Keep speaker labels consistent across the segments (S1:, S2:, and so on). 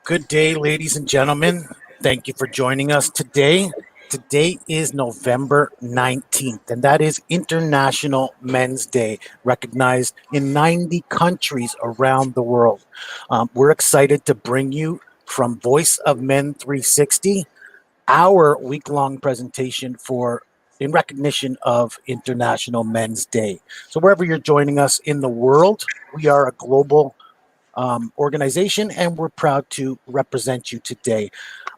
S1: Good day, ladies and gentlemen. Thank you for joining us today. Today is November 19th, and that is International Men's Day, recognized in 90 countries around the world. We're excited to bring you from Voice of Men 360, our week-long presentation in recognition of International Men's Day. So wherever you're joining us in the world, we are a global organization, and we're proud to represent you today.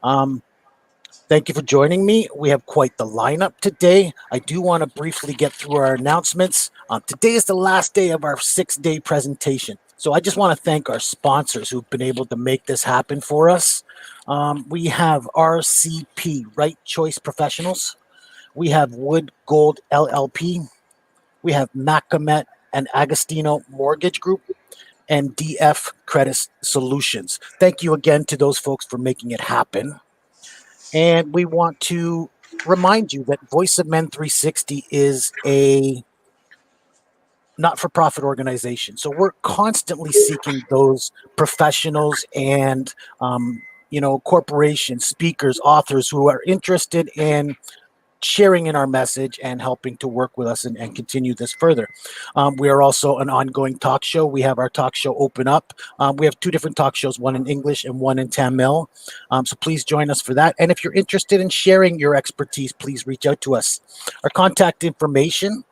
S1: Thank you for joining me. We have quite the lineup today. I do want to briefly get through our announcements. Today is the last day of our 6-day presentation. So I just want to thank our sponsors who've been able to make this happen for us. We have RCP, Right Choice Professionals. We have Wood Gold LLP. We have Macamet and Agostino Mortgage Group, and DF Credit Solutions. Thank you again to those folks for making it happen. And we want to remind you that Voice of Men 360 is a not-for-profit organization. So we're constantly seeking those professionals and corporations, speakers, authors who are interested in sharing in our message and helping to work with us and continue this further. We are also an ongoing talk show. We have our talk show Open Up. We have 2 different talk shows, one in English and one in Tamil. So please join us for that. And if you're interested in sharing your expertise, please reach out to us. Our contact information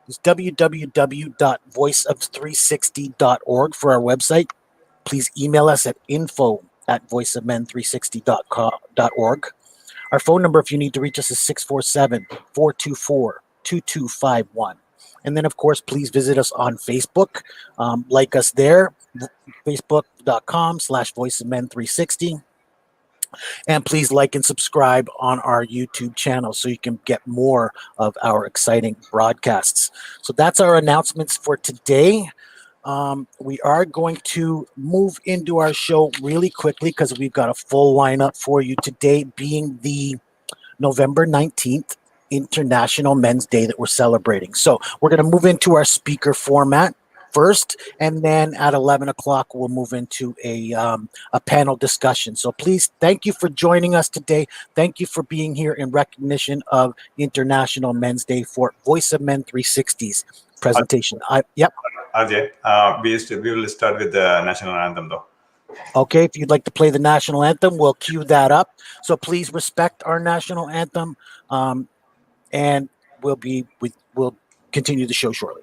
S1: is www.voiceof360.org for our website. Please email us at info@voiceofmen360.org. Our phone number, if you need to reach us, is 647-424-2251. And then, of course, please visit us on Facebook. Like us there, facebook.com/voiceofmen360. And please like and subscribe on our YouTube channel so you can get more of our exciting broadcasts. So that's our announcements for today. We are going to move into our show really quickly because we've got a full lineup for you today, being the November 19th International Men's Day that we're celebrating. So we're going to move into our speaker format first, and then at 11 o'clock, we'll move into a panel discussion. So please, thank you for joining us today. Thank you for being here in recognition of International Men's Day for Voice of Men 360's presentation. Yep.
S2: Ajay, we will start with the national anthem, though.
S1: Okay, if you'd like to play the national anthem, we'll cue that up. So please respect our national anthem, and we'll continue the show shortly.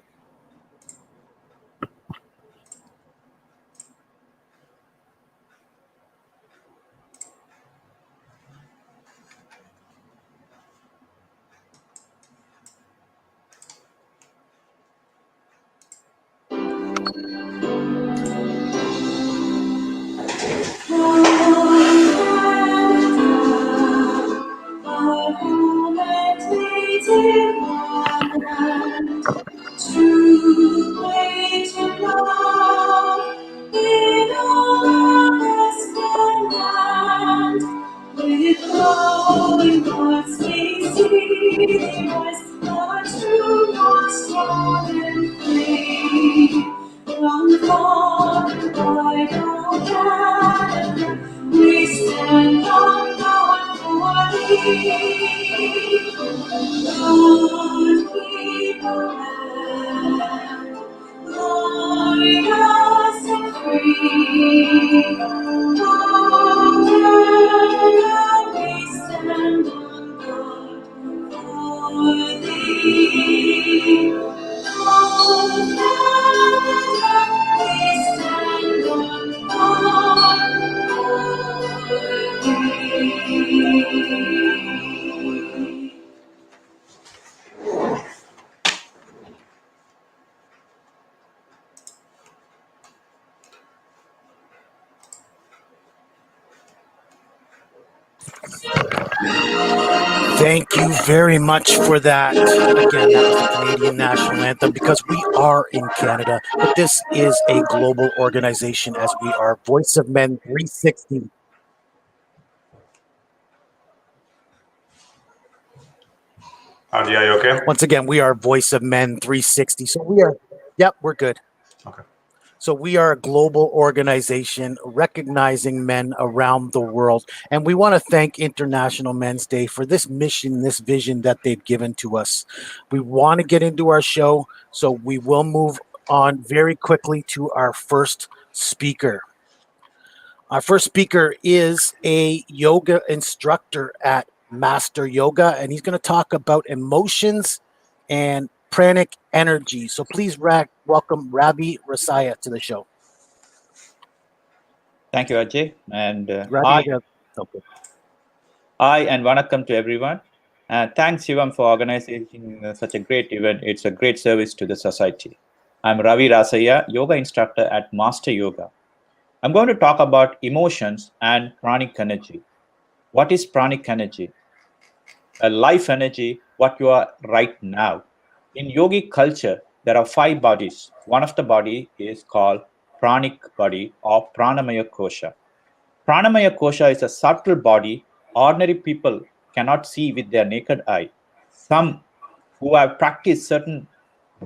S1: Thank you very much for that. Again, that was the Canadian National Anthem, because we are in Canada, but this is a global organization, as we are Voice of Men 360.
S2: Are you okay?
S1: Once again, we are Voice of Men 360. So we are, yep, we're good.
S2: Okay.
S1: So we are a global organization recognizing men around the world. And we want to thank International Men's Day for this mission, this vision that they've given to us. We want to get into our show, so we will move on very quickly to our first speaker. Our first speaker is a yoga instructor at Master Yoga, and he's going to talk about emotions and pranic energy. So please welcome Ravi Rasaya to the show.
S3: Thank you, Ajay. And
S1: Ravi, okay.
S3: hi, and vanakkam to everyone. Thanks, Shivam, for organizing such a great event. It's a great service to the society. I'm Ravi Rasaya, yoga instructor at Master Yoga. I'm going to talk about emotions and pranic energy. What is pranic energy? A life energy, what you are right now. In yogic culture, there are 5 bodies. One of the body is called pranic body or pranamaya kosha. Pranamaya kosha is a subtle body ordinary people cannot see with their naked eye. Some who have practiced certain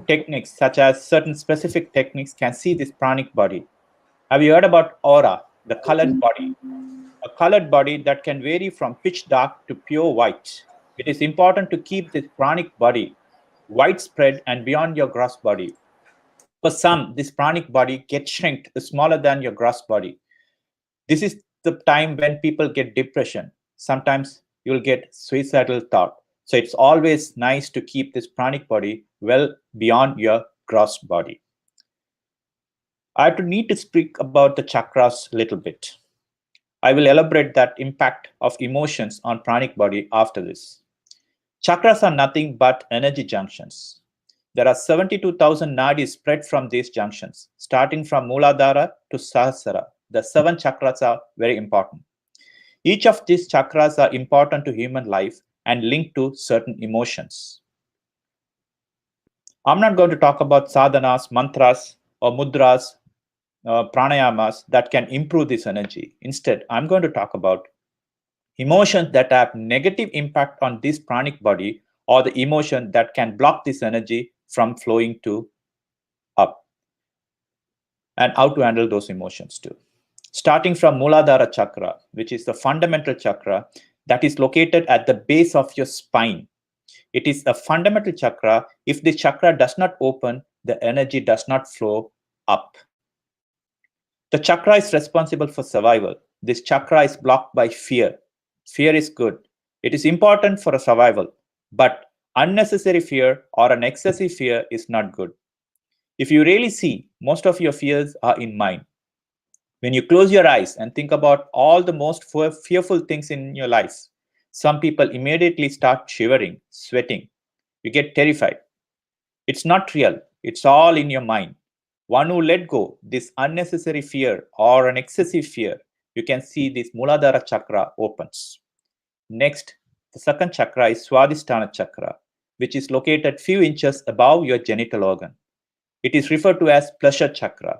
S3: techniques, such as certain specific techniques, can see this pranic body. Have you heard about aura, the colored body? A colored body that can vary from pitch dark to pure white. It is important to keep this pranic body widespread and beyond your gross body. For some, this pranic body gets shrinked smaller than your gross body. This is the time when people get depression. Sometimes you'll get suicidal thought. So it's always nice to keep this pranic body well beyond your gross body. I need to speak about the chakras a little bit. I will elaborate that impact of emotions on pranic body after this. Chakras are nothing but energy junctions. There are 72,000 nadis spread from these junctions, starting from Muladhara to Sahasrara. The 7 chakras are very important. Each of these chakras are important to human life and linked to certain emotions. I'm not going to talk about sadhanas, mantras, or mudras, pranayamas that can improve this energy. Instead, I'm going to talk about emotions that have negative impact on this pranic body or the emotion that can block this energy from flowing to up, and how to handle those emotions too. Starting from Muladhara chakra, which is the fundamental chakra that is located at the base of your spine. It is a fundamental chakra. If the chakra does not open, the energy does not flow up. The chakra is responsible for survival. This chakra is blocked by fear. Fear is good. It is important for a survival, but unnecessary fear or an excessive fear is not good. If you really see, most of your fears are in mind. When you close your eyes and think about all the most fearful things in your life, some people immediately start shivering, sweating. You get terrified. It's not real. It's all in your mind. One who let go this unnecessary fear or an excessive fear, you can see this Muladhara chakra opens. Next, the second chakra is Swadhisthana chakra, which is located few inches above your genital organ. It is referred to as pleasure chakra.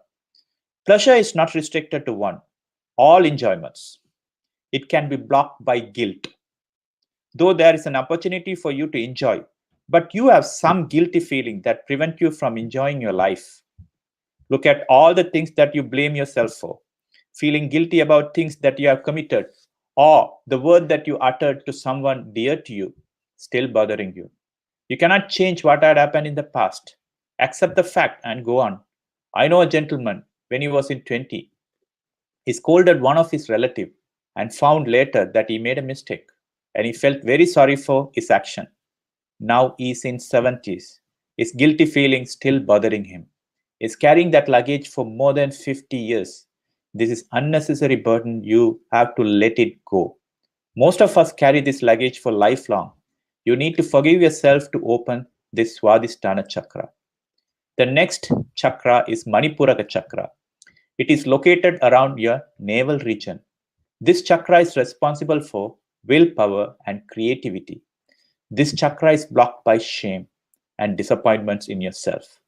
S3: Pleasure is not restricted to one, all enjoyments. It can be blocked by guilt. Though there is an opportunity for you to enjoy, but you have some guilty feeling that prevent you from enjoying your life. Look at all the things that you blame yourself for, feeling guilty about things that you have committed, or the word that you uttered to someone dear to you, still bothering you. You cannot change what had happened in the past. Accept the fact and go on. I know a gentleman, when he was in 20, he scolded one of his relatives and found later that he made a mistake, and he felt very sorry for his action. Now he is in 70s. His guilty feeling still bothering him. He is carrying that luggage for more than 50 years. This is unnecessary burden. You have to let it go. Most of us carry this luggage for lifelong. You need to forgive yourself to open this Swadhisthana chakra. The next chakra is Manipuraka chakra. It is located around your navel region. This chakra is responsible for willpower and creativity. This chakra is blocked by shame and disappointments in yourself.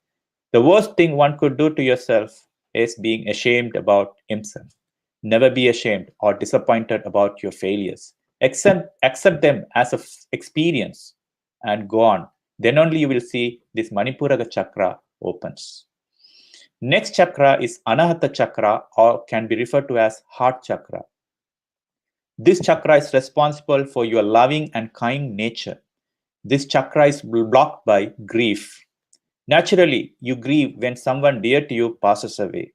S3: The worst thing one could do to yourself is being ashamed about himself. Never be ashamed or disappointed about your failures. Accept them as an experience and go on. Then only you will see this Manipuraka chakra opens. Next chakra is Anahata chakra, or can be referred to as heart chakra. This chakra is responsible for your loving and kind nature. This chakra is blocked by grief. Naturally, you grieve when someone dear to you passes away.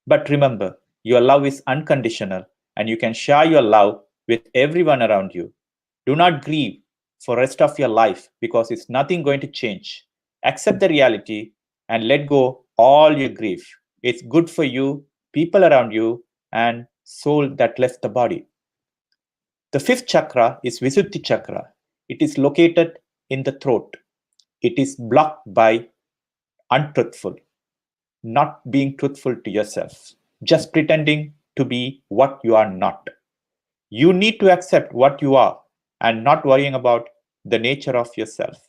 S3: But remember, your love is unconditional and you can share your love with everyone around you. Do not grieve for the rest of your life because it's nothing going to change. Accept the reality and let go all your grief. It's good for you, people around you, and soul that left the body. The fifth chakra is Visuddhi chakra. It is located in the throat. It is blocked by untruthful, not being truthful to yourself, just pretending to be what you are not. You need to accept what you are and not worrying about the nature of yourself.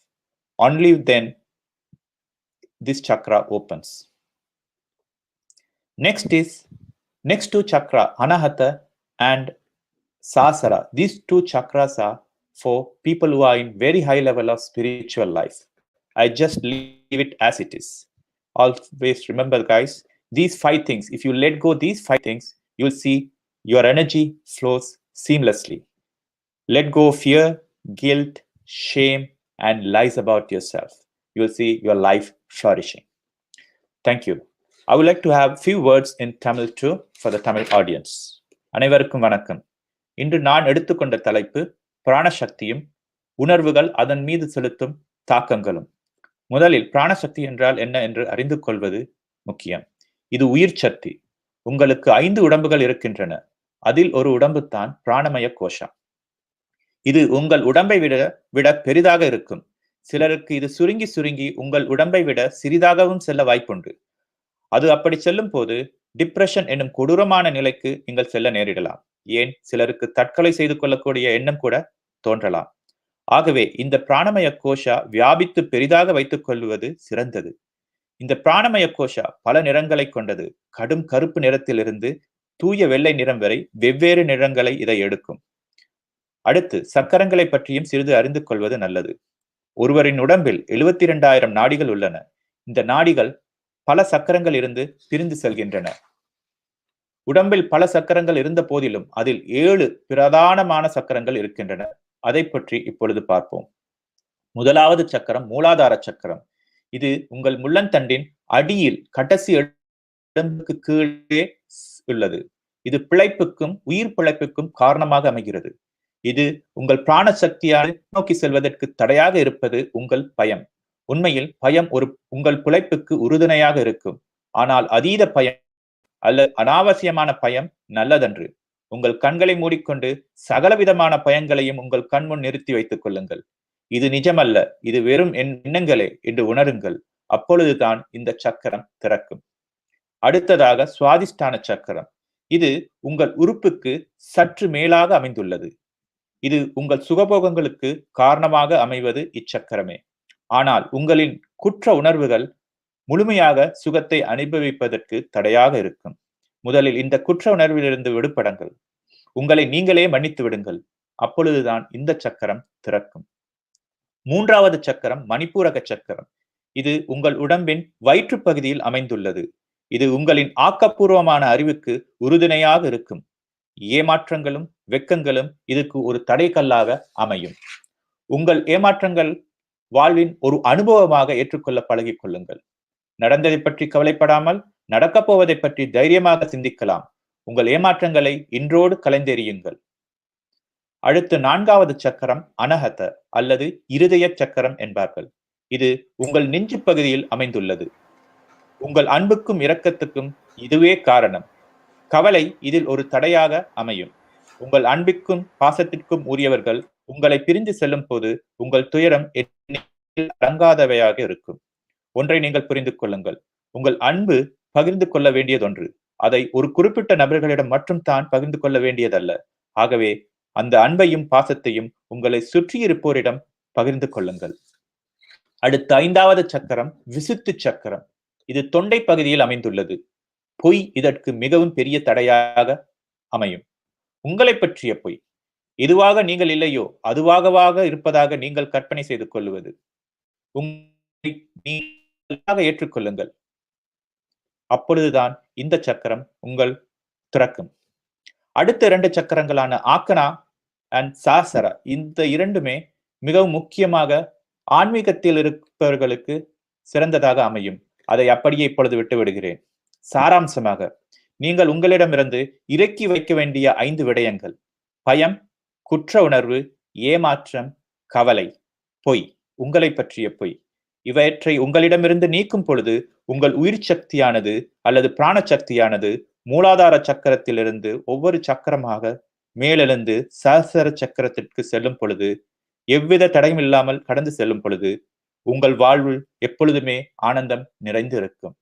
S3: Only then this chakra opens. Next two chakra, Anahata and Sasara. These two chakras are for people who are in very high level of spiritual life. I just leave it as it is. Always remember, guys, these 5 things, if you let go these 5 things, you'll see your energy flows seamlessly. Let go of fear, guilt, shame, and lies about yourself. You'll see your life flourishing. Thank you. I would like to have few words in Tamil too for the Tamil audience. அனைவருக்கும் வணக்கம். இன்று நான் எடுத்துக்கொண்ட தலைப்பு பிராணசக்தியும் உணர்வுகள் அதன் மீது செலுத்தும் தாக்கங்களும். முதலில் பிராணசக்தி என்றால் என்ன என்று அறிந்து கொள்வது முக்கியம். இது உயிர் சக்தி. உங்களுக்கு 5 உடம்புகள் இருக்கின்றன. அதில் ஒரு உடம்பு தான் பிராணமய கோஷம். இது உங்கள் உடம்பை விட பெரிதாக இருக்கும். சிலருக்கு இது சுருங்கி உங்கள் உடம்பை விட சிறிதாகவும் செல்ல வாய்ப்புண்டு. அது அப்படி செல்லும் போது டிப்ரெஷன் என்னும் கொடூரமான நிலைக்கு நீங்கள் செல்ல நேரிடலாம். ஏன் சிலருக்கு தற்கொலை செய்து கொள்ளக்கூடிய எண்ணம் கூட தோன்றலாம். ஆகவே இந்த பிராணமய கோஷா வியாபித்து பெரிதாக வைத்துக் கொள்வது சிறந்தது. இந்த பிராணமய கோஷா பல நிறங்களை கொண்டது. கடும் கருப்பு நிறத்திலிருந்து தூய வெள்ளை நிறம் வரை வெவ்வேறு நிறங்களை இதை எடுக்கும். அடுத்து சக்கரங்களை பற்றியும் சிறிது அறிந்து கொள்வது நல்லது. ஒருவரின் உடம்பில் 72,000 நாடிகள் உள்ளன. இந்த நாடிகள் பல சக்கரங்கள் இருந்து பிரிந்து செல்கின்றன. உடம்பில் பல சக்கரங்கள் இருந்த போதிலும் அதில் 7 பிரதானமான சக்கரங்கள் இருக்கின்றன. அதை பற்றி இப்பொழுது பார்ப்போம். முதலாவது சக்கரம் மூலாதார சக்கரம். இது உங்கள் முள்ளந்தண்டின் அடியில் கடைசி இடம்புக்கு கீழே உள்ளது. இது பிழைப்புக்கும் உயிர் பிழைப்புக்கும் காரணமாக அமைகிறது. இது உங்கள் பிராண சக்தியால் நோக்கி செல்வதற்கு தடையாக இருப்பது உங்கள் பயம். உண்மையில் பயம் உங்கள் பிழைப்புக்கு உறுதுணையாக இருக்கும். ஆனால் அதீத பயம் அல்லது அனாவசியமான பயம் நல்லதன்று. உங்கள் கண்களை மூடிக்கொண்டு சகலவிதமான பயங்களையும் உங்கள் கண்முன் நிறுத்தி வைத்துக் கொள்ளுங்கள். இது நிஜமல்ல, இது வெறும் எண்ணங்களே என்று உணருங்கள். அப்பொழுதுதான் இந்த சக்கரம் திறக்கும். அடுத்ததாக சுவாதிஷ்டான சக்கரம். இது உங்கள் உறுப்புக்கு சற்று மேலாக அமைந்துள்ளது. இது உங்கள் சுகபோகங்களுக்கு காரணமாக அமைவது இச்சக்கரமே. ஆனால் உங்களின் குற்ற உணர்வுகள் முழுமையாக சுகத்தை அனுபவிப்பதற்கு தடையாக இருக்கும். முதலில் இந்த குற்ற உணர்விலிருந்து விடுபடுங்கள். உங்களை நீங்களே மன்னித்து விடுங்கள். அப்பொழுதுதான் இந்த சக்கரம் திறக்கும். மூன்றாவது சக்கரம் மணிப்பூரக சக்கரம். இது உங்கள் உடம்பின் வயிற்று பகுதியில் அமைந்துள்ளது. இது உங்களின் ஆக்கப்பூர்வமான அறிவுக்கு உறுதுணையாக இருக்கும். ஏமாற்றங்களும் வெக்கங்களும் இதுக்கு ஒரு தடைக்கல்லாக அமையும். உங்கள் ஏமாற்றங்கள் வாழ்வின் ஒரு அனுபவமாக ஏற்றுக்கொள்ள பழகிக் கொள்ளுங்கள். நடந்ததை பற்றி கவலைப்படாமல் நடக்கப் போவதை பற்றி தைரியமாக சிந்திக்கலாம். உங்கள் ஏமாற்றங்களை இன்றோடு கலைந்தெறியுங்கள். அடுத்து 4வது சக்கரம் அனஹத அல்லது இருதய சக்கரம் என்பார்கள். இது உங்கள் நெஞ்சு பகுதியில் அமைந்துள்ளது. உங்கள் அன்புக்கும் இரக்கத்துக்கும் இதுவே காரணம். கவலை இதில் ஒரு தடையாக அமையும். உங்கள் அன்பிற்கும் பாசத்திற்கும் உரியவர்கள் உங்களை பிரிந்து செல்லும் போது உங்கள் துயரம் அடங்காதவையாக இருக்கும். ஒன்றை நீங்கள் புரிந்து கொள்ளுங்கள். உங்கள் அன்பு பகிர்ந்து கொள்ள வேண்டியதொன்று. அதை ஒரு குறிப்பிட்ட நபர்களிடம் மட்டும் தான் பகிர்ந்து கொள்ள வேண்டியதல்ல. ஆகவே அந்த அன்பையும் பாசத்தையும் உங்களை சுற்றியிருப்போரிடம் பகிர்ந்து கொள்ளுங்கள். அடுத்த 5வது சக்கரம் விசுத்தி சக்கரம். இது தொண்டை பகுதியில் அமைந்துள்ளது. பொய் இதற்கு மிகவும் பெரிய தடையாக அமையும். உங்களை பற்றிய பொய். எதுவாக நீங்கள் இல்லையோ அதுவாக இருப்பதாக நீங்கள் கற்பனை செய்து கொள்வது. உங்களை ஏற்றுக்கொள்ளுங்கள். அப்பொழுதுதான் இந்த சக்கரம் உங்கள் திறக்கும். அடுத்த 2 சக்கரங்களான ஆக்கனா அண்ட் சாசரா, இந்த இரண்டுமே மிகவும் முக்கியமாக ஆன்மீகத்தில் இருப்பவர்களுக்கு சிறந்ததாக அமையும். அதை அப்படியே இப்பொழுது விட்டு விடுகிறேன். சாராம்சமாக, நீங்கள் உங்களிடமிருந்து இறக்கி வைக்க வேண்டிய 5 விடயங்கள்: பயம், குற்ற உணர்வு, ஏமாற்றம், கவலை, பொய், உங்களை பற்றிய பொய். இவற்றை உங்களிடமிருந்து நீக்கும் பொழுது உங்கள் உயிர் சக்தியானது அல்லது பிராண சக்தியானது மூலாதார சக்கரத்திலிருந்து ஒவ்வொரு சக்கரமாக மேலெழுந்து சஹஸ்ர சக்கரத்திற்கு செல்லும் பொழுது, எவ்வித தடையும் இல்லாமல் கடந்து செல்லும் பொழுது உங்கள் வாழ்வில் எப்பொழுதுமே ஆனந்தம் நிறைந்து இருக்கும்.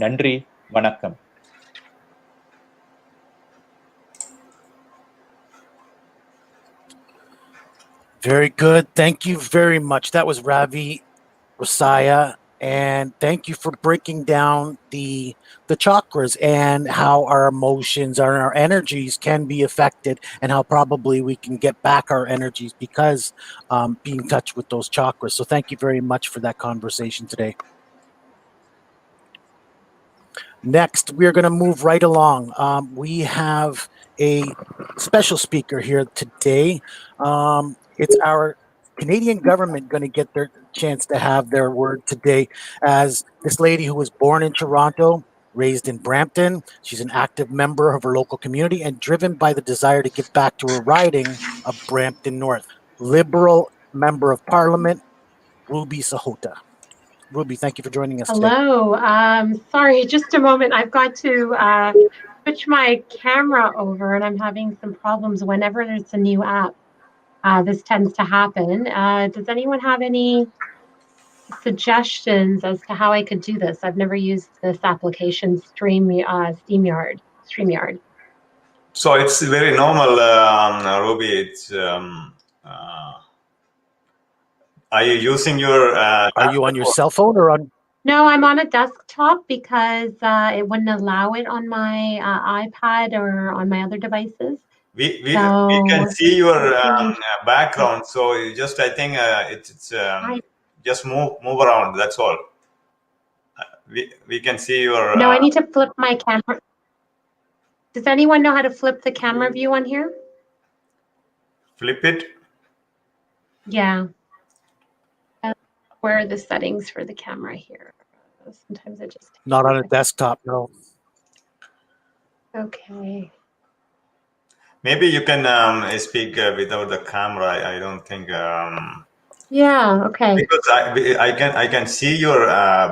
S3: நன்றி, வணக்கம்.
S1: Very good. Thank you very much. That was Ravi Rosaya, and thank you for breaking down the chakras and how our emotions and our energies can be affected, and how probably we can get back our energies because being in touch with those chakras. So thank you very much for that conversation today. Next, we're going to move right along. We have a special speaker here today. It's our Canadian government going to get their chance to have their word today, as this lady who was born in Toronto, raised in Brampton. She's an active member of her local community and driven by the desire to give back to her riding of Brampton North. Liberal Member of Parliament, Ruby Sahota. Ruby, thank you for joining us today.
S4: Hello. Sorry, just a moment. I've got to switch my camera over, and I'm having some problems whenever there's a new app. This tends to happen. Does anyone have any suggestions as to how I could do this? I've never used this application, StreamYard.
S2: So it's very normal, Ruby. It's are you using your?
S1: Are you on your cell phone or on?
S4: No, I'm on a desktop because it wouldn't allow it on my iPad or on my other devices.
S2: We can see your background. So you just, I think it's just move around. That's all. We can see your.
S4: No, I need to flip my camera. Does anyone know how to flip the camera view on here?
S2: Flip it.
S4: Yeah. Where are the settings for the camera here? Sometimes I just
S1: not on a desktop. No.
S4: Okay.
S2: Maybe you can speak without the camera. I don't think.
S4: Yeah. Okay.
S2: Because I can see your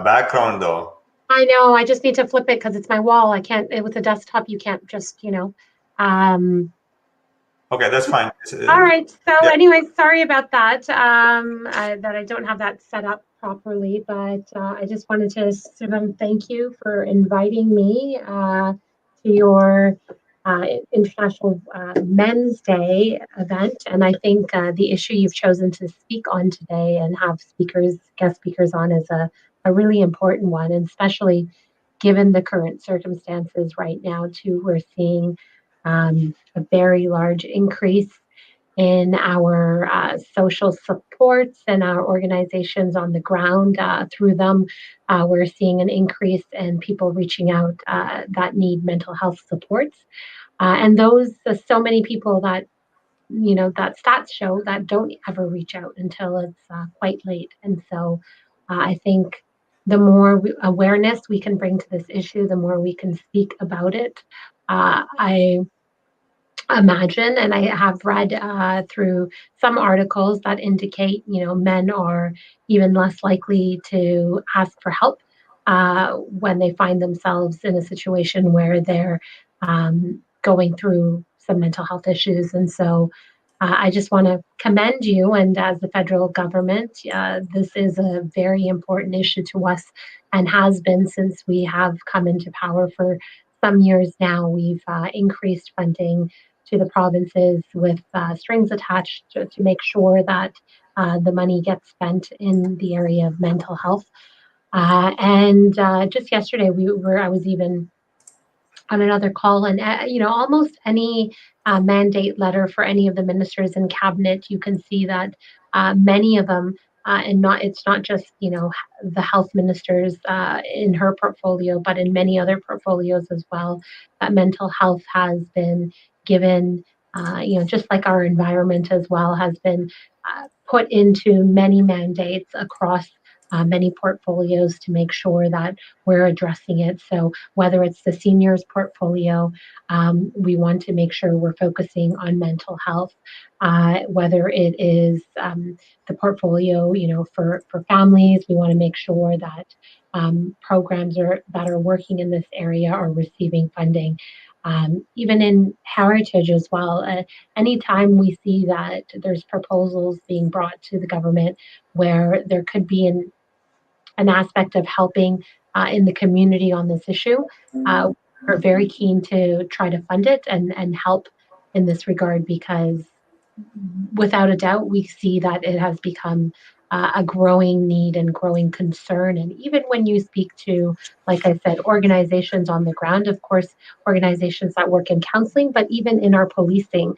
S2: background though.
S4: I know. I just need to flip it because it's my wall. I can't. With a desktop, you can't just
S2: Okay, that's fine.
S4: All right. So
S2: yeah.
S4: Anyway, sorry about that. That I don't have that set up properly, but I just wanted to sort of thank you for inviting me to your International Men's Day event. And I think the issue you've chosen to speak on today and have guest speakers on is a really important one, and especially given the current circumstances right now too. We're seeing a very large increase in our social supports and our organizations on the ground. Through them, we're seeing an increase in people reaching out that need mental health supports. And those, so many people that, that stats show that don't ever reach out until it's quite late. And so I think the more awareness we can bring to this issue, the more we can speak about it. I imagine, and I have read through some articles that indicate, men are even less likely to ask for help when they find themselves in a situation where they're going through some mental health issues. And so I just want to commend you. And as the federal government, this is a very important issue to us and has been since we have come into power for some years now. We've increased funding to the provinces with strings attached to make sure that the money gets spent in the area of mental health. And just yesterday, I was even on another call, and almost any mandate letter for any of the ministers in cabinet, you can see that many of them and it's not just the health ministers in her portfolio, but in many other portfolios as well. That mental health has been given, just like our environment as well, has been put into many mandates across many portfolios to make sure that we're addressing it. So whether it's the seniors portfolio, we want to make sure we're focusing on mental health. Whether it is the portfolio, for families, we want to make sure that programs that are working in this area are receiving funding. Even in heritage as well, anytime we see that there's proposals being brought to the government where there could be an aspect of helping in the community on this issue, we're very keen to try to fund it and help in this regard, because without a doubt, we see that it has become a growing need and growing concern. And even when you speak to, like I said, organizations on the ground, of course, organizations that work in counseling, but even in our policing,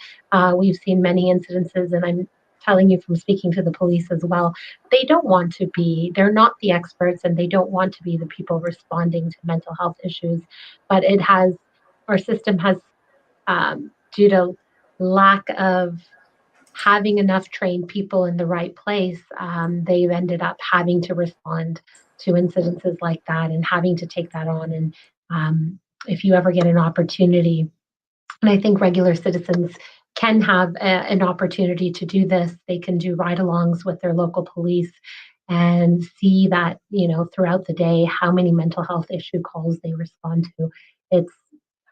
S4: we've seen many incidences, and I'm telling you from speaking to the police as well, they're not the experts, and they don't want to be the people responding to mental health issues. But our system has, due to lack of having enough trained people in the right place, they've ended up having to respond to incidences like that and having to take that on. And if you ever get an opportunity, and I think regular citizens can have an opportunity to do this, they can do ride-alongs with their local police and see that, throughout the day, how many mental health issue calls they respond to. It's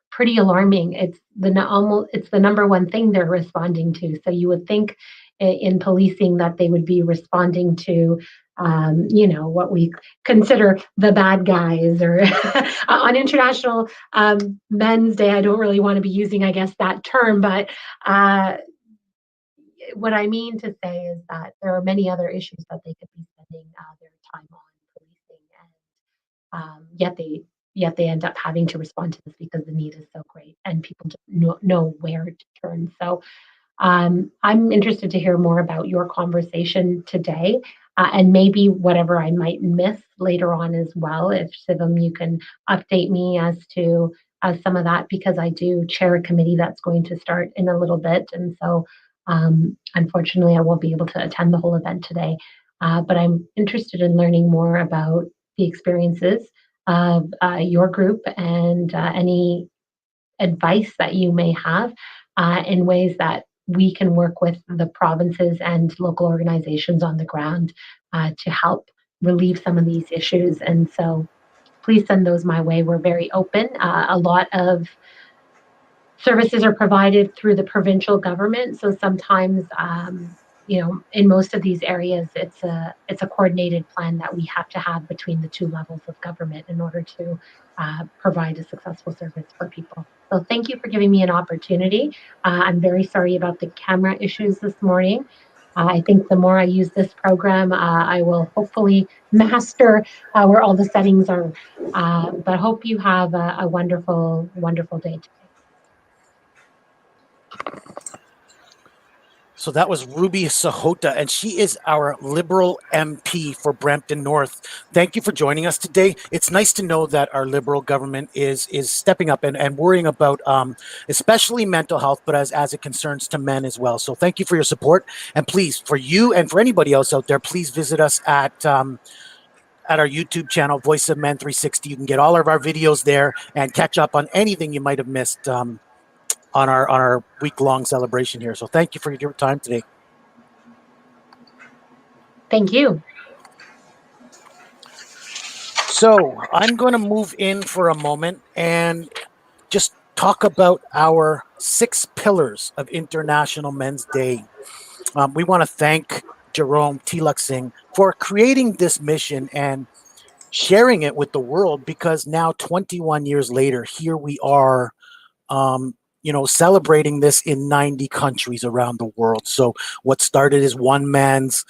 S4: pretty alarming. It's the number one thing they're responding to. So you would think in policing that they would be responding to, what we consider the bad guys, or on International Men's Day. I don't really want to be using, I guess, that term, but what I mean to say is that there are many other issues that they could be spending their time on policing, and yet they end up having to respond to this because the need is so great and people don't know where to turn. So I'm interested to hear more about your conversation today, and maybe whatever I might miss later on as well. If Sivam, you can update me as to some of that, because I do chair a committee that's going to start in a little bit, and so unfortunately I won't be able to attend the whole event today. But I'm interested in learning more about the experiences of your group, and any advice that you may have in ways that we can work with the provinces and local organizations on the ground to help relieve some of these issues. And so please send those my way. We're very open. A lot of services are provided through the provincial government. So sometimes, in most of these areas, it's a coordinated plan that we have to have between the two levels of government in order to provide a successful service for people. So thank you for giving me an opportunity. I'm very sorry about the camera issues this morning. I think the more I use this program, I will hopefully master where all the settings are. But hope you have a wonderful, wonderful day today.
S1: So that was Ruby Sahota, and she is our Liberal MP for Brampton North. Thank you for joining us today. It's nice to know that our Liberal government is stepping up and worrying about especially mental health, but as it concerns to men as well. So thank you for your support. And please, for you and for anybody else out there, please visit us at our YouTube channel, Voice of Men 360. You can get all of our videos there and catch up on anything you might have missed on our week-long celebration here. So thank you for your time today.
S4: Thank you.
S1: So I'm going to move in for a moment and just talk about our 6 pillars of International Men's Day. We want to thank Jerome Tilak Singh for creating this mission and sharing it with the world, because now 21 years later, here we are, celebrating this in 90 countries around the world. So what started as one man's,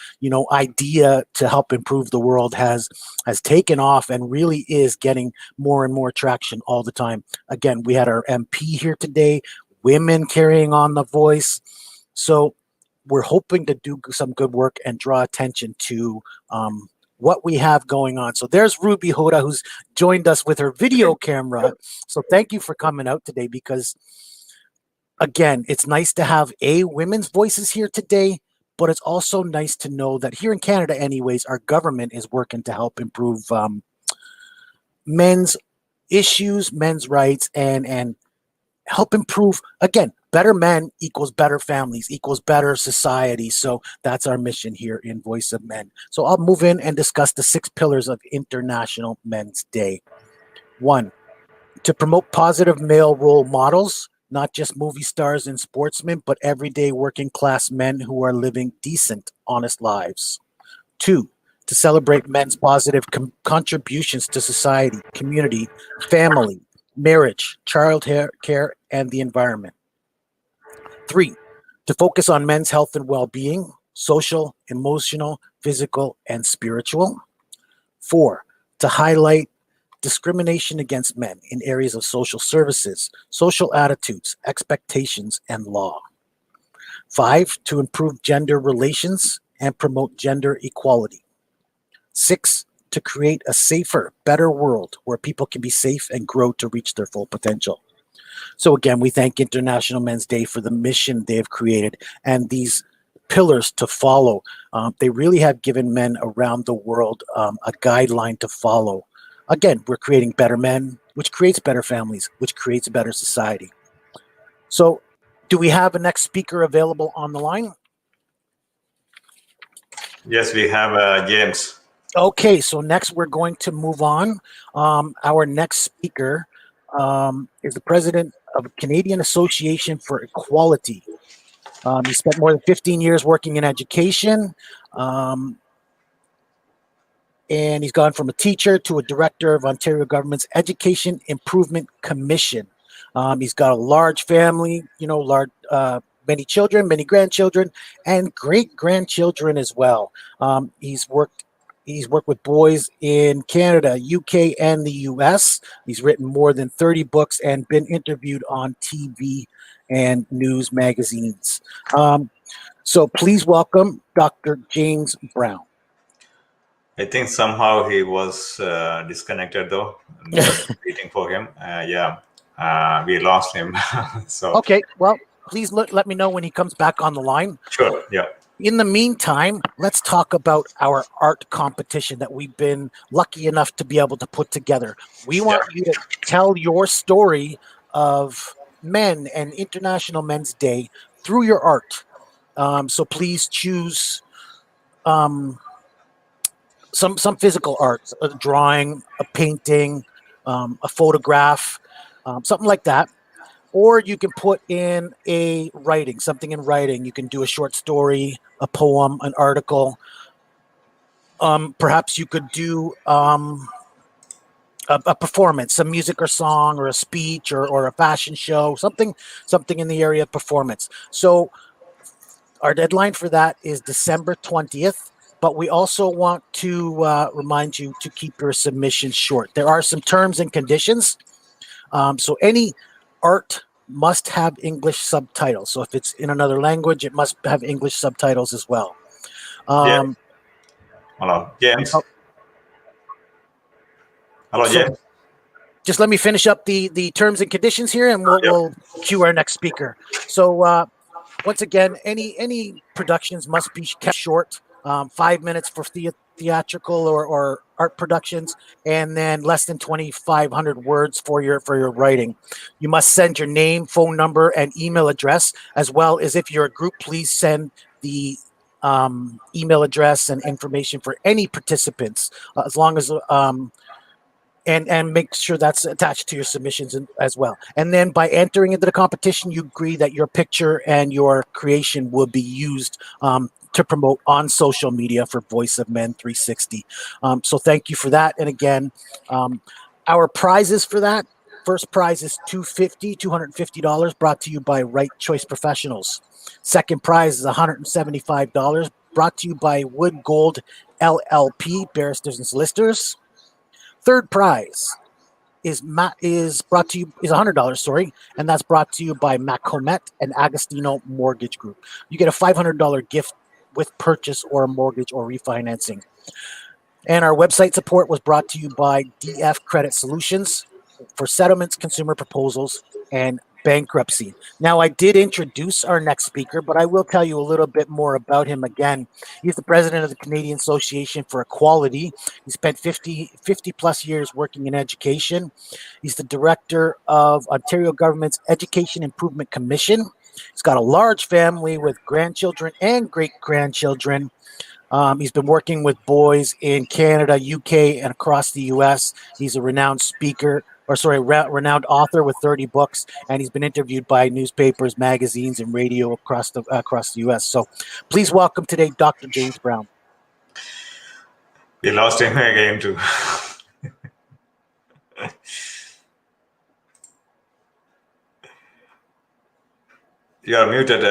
S1: idea to help improve the world has taken off and really is getting more and more traction all the time. Again, we had our MP here today, women carrying on the voice. So we're hoping to do some good work and draw attention to what we have going on. So there's Ruby Hoda, who's joined us with her video camera. So thank you for coming out today, because again, it's nice to have women's voices here today, but it's also nice to know that here in Canada anyways, our government is working to help improve men's issues, men's rights, and help improve, again, better men equals better families equals better society. So that's our mission here in Voice of Men. So I'll move in and discuss the 6 pillars of International Men's Day. 1, to promote positive male role models, not just movie stars and sportsmen, but everyday working class men who are living decent, honest lives. 2, to celebrate men's positive contributions to society, community, family, marriage, child care, and the environment. 3, to focus on men's health and well-being, social, emotional, physical, and spiritual. 4, to highlight discrimination against men in areas of social services, social attitudes, expectations, and law. 5, to improve gender relations and promote gender equality. 6, to create a safer, better world where people can be safe and grow to reach their full potential. So again, we thank International Men's Day for the mission they have created and these pillars to follow. They really have given men around the world a guideline to follow. Again, we're creating better men, which creates better families, which creates a better society. So do we have a next speaker available on the line?
S2: Yes, we have James.
S1: Okay, so next we're going to move on. Our next speaker is the president of the Canadian Association for Equality. He spent more than 15 years working in education, and he's gone from a teacher to a director of Ontario government's Education Improvement Commission. He's got a large family, many children, many grandchildren, and great-grandchildren as well. He's worked with boys in Canada, UK, and the US. He's written more than 30 books and been interviewed on TV and news magazines. So please welcome Dr. James Brown.
S2: I think somehow he was disconnected though. I'm just waiting for him. We lost him. So
S1: okay, well, please let me know when he comes back on the line.
S2: Sure, yeah.
S1: In the meantime, let's talk about our art competition that we've been lucky enough to be able to put together. We want you to tell your story of men and International Men's Day through your art. So please choose some physical art, a drawing, a painting, a photograph, something like that. Or you can put in something in writing. You can do a short story, a poem, an article. Perhaps you could do a performance, some music or song or a speech or a fashion show, something in the area of performance. So our deadline for that is December 20th. But we also want to remind you to keep your submissions short. There are some terms and conditions. So any art must have English subtitles. So if it's in another language, it must have English subtitles as well.
S2: Hello, James. Hello, James.
S1: Just let me finish up the terms and conditions here, and we'll cue our next speaker. So once again, any productions must be kept short. 5 minutes for theatrical or art productions, and then less than 2,500 words for your writing. You must send your name, phone number, and email address, as well as if you're a group, please send the email address and information for any participants, as long as and make sure that's attached to your submissions as well. And then by entering into the competition, you agree that your picture and your creation will be used to promote on social media for Voice of Men 360. So thank you for that. And again, our prizes for that, first prize is $250, brought to you by Right Choice Professionals. Second prize is $175, brought to you by Wood Gold LLP, Barristers and Solicitors. Third prize is brought to you is $100, sorry, and that's brought to you by Macomet and Agostino Mortgage Group. You get a $500 gift with purchase or a mortgage or refinancing. And our website support was brought to you by DF Credit Solutions for settlements, consumer proposals, and bankruptcy. Now, I did introduce our next speaker, but I will tell you a little bit more about him again. He's the president of the Canadian Association for Equality. He spent 50 plus years working in education. He's the director of Ontario Government's Education Improvement Commission. He's got a large family with grandchildren and great-grandchildren. He's been working with boys in Canada, UK, and across the US. He's a renowned renowned author with 30 books, and he's been interviewed by newspapers, magazines, and radio across the US. So please welcome today Dr. James Brown.
S2: We lost him again too. You are muted.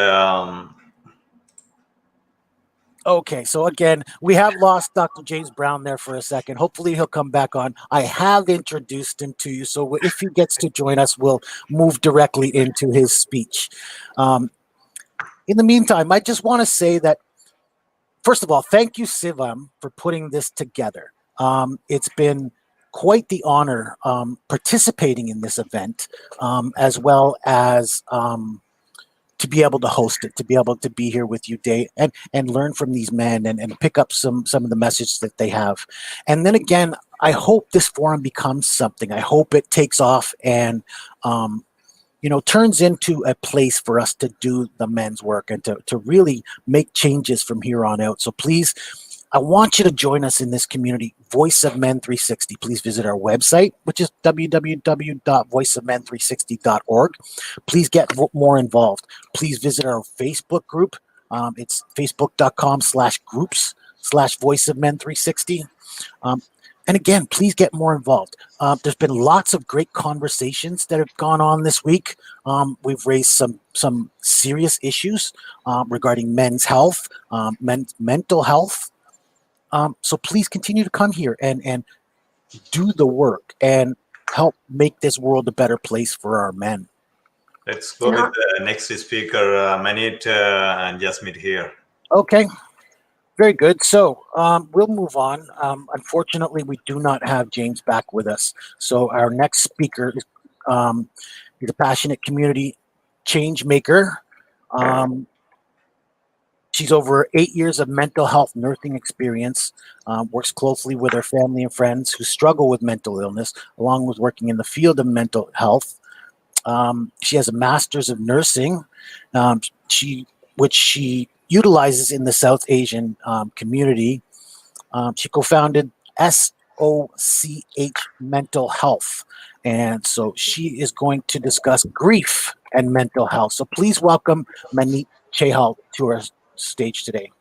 S1: Okay, so again, we have lost Dr. James Brown there for a second. Hopefully he'll come back on. I have introduced him to you, so if he gets to join us, we'll move directly into his speech. In the meantime, I just want to say that, first of all, thank you, Sivam, for putting this together. It's been quite the honor participating in this event, as well as to be able to host it, to be able to be here with you, Dave, and learn from these men and pick up some of the message that they have. And then again, I hope this forum becomes something. I hope it takes off and turns into a place for us to do the men's work and to really make changes from here on out. So please, I want you to join us in this community, Voice of Men 360. Please visit our website, which is www.voiceofmen360.org. Please get more involved. Please visit our Facebook group. It's facebook.com/groups/Voice of Men 360. And again, please get more involved. There's been lots of great conversations that have gone on this week. We've raised some serious issues regarding men's health, men's mental health. So please continue to come here and do the work and help make this world a better place for our men.
S2: Let's go with the next speaker, Manit and Jasmeet here.
S1: Okay, very good. So we'll move on. Unfortunately, we do not have James back with us. So our next speaker is he's a passionate community change maker. She's over 8 years of mental health nursing experience, works closely with her family and friends who struggle with mental illness, along with working in the field of mental health. She has a master's of nursing, which she utilizes in the South Asian community. She co-founded SOCH Mental Health. And so she is going to discuss grief and mental health. So please welcome Manit Chehal to our stage today.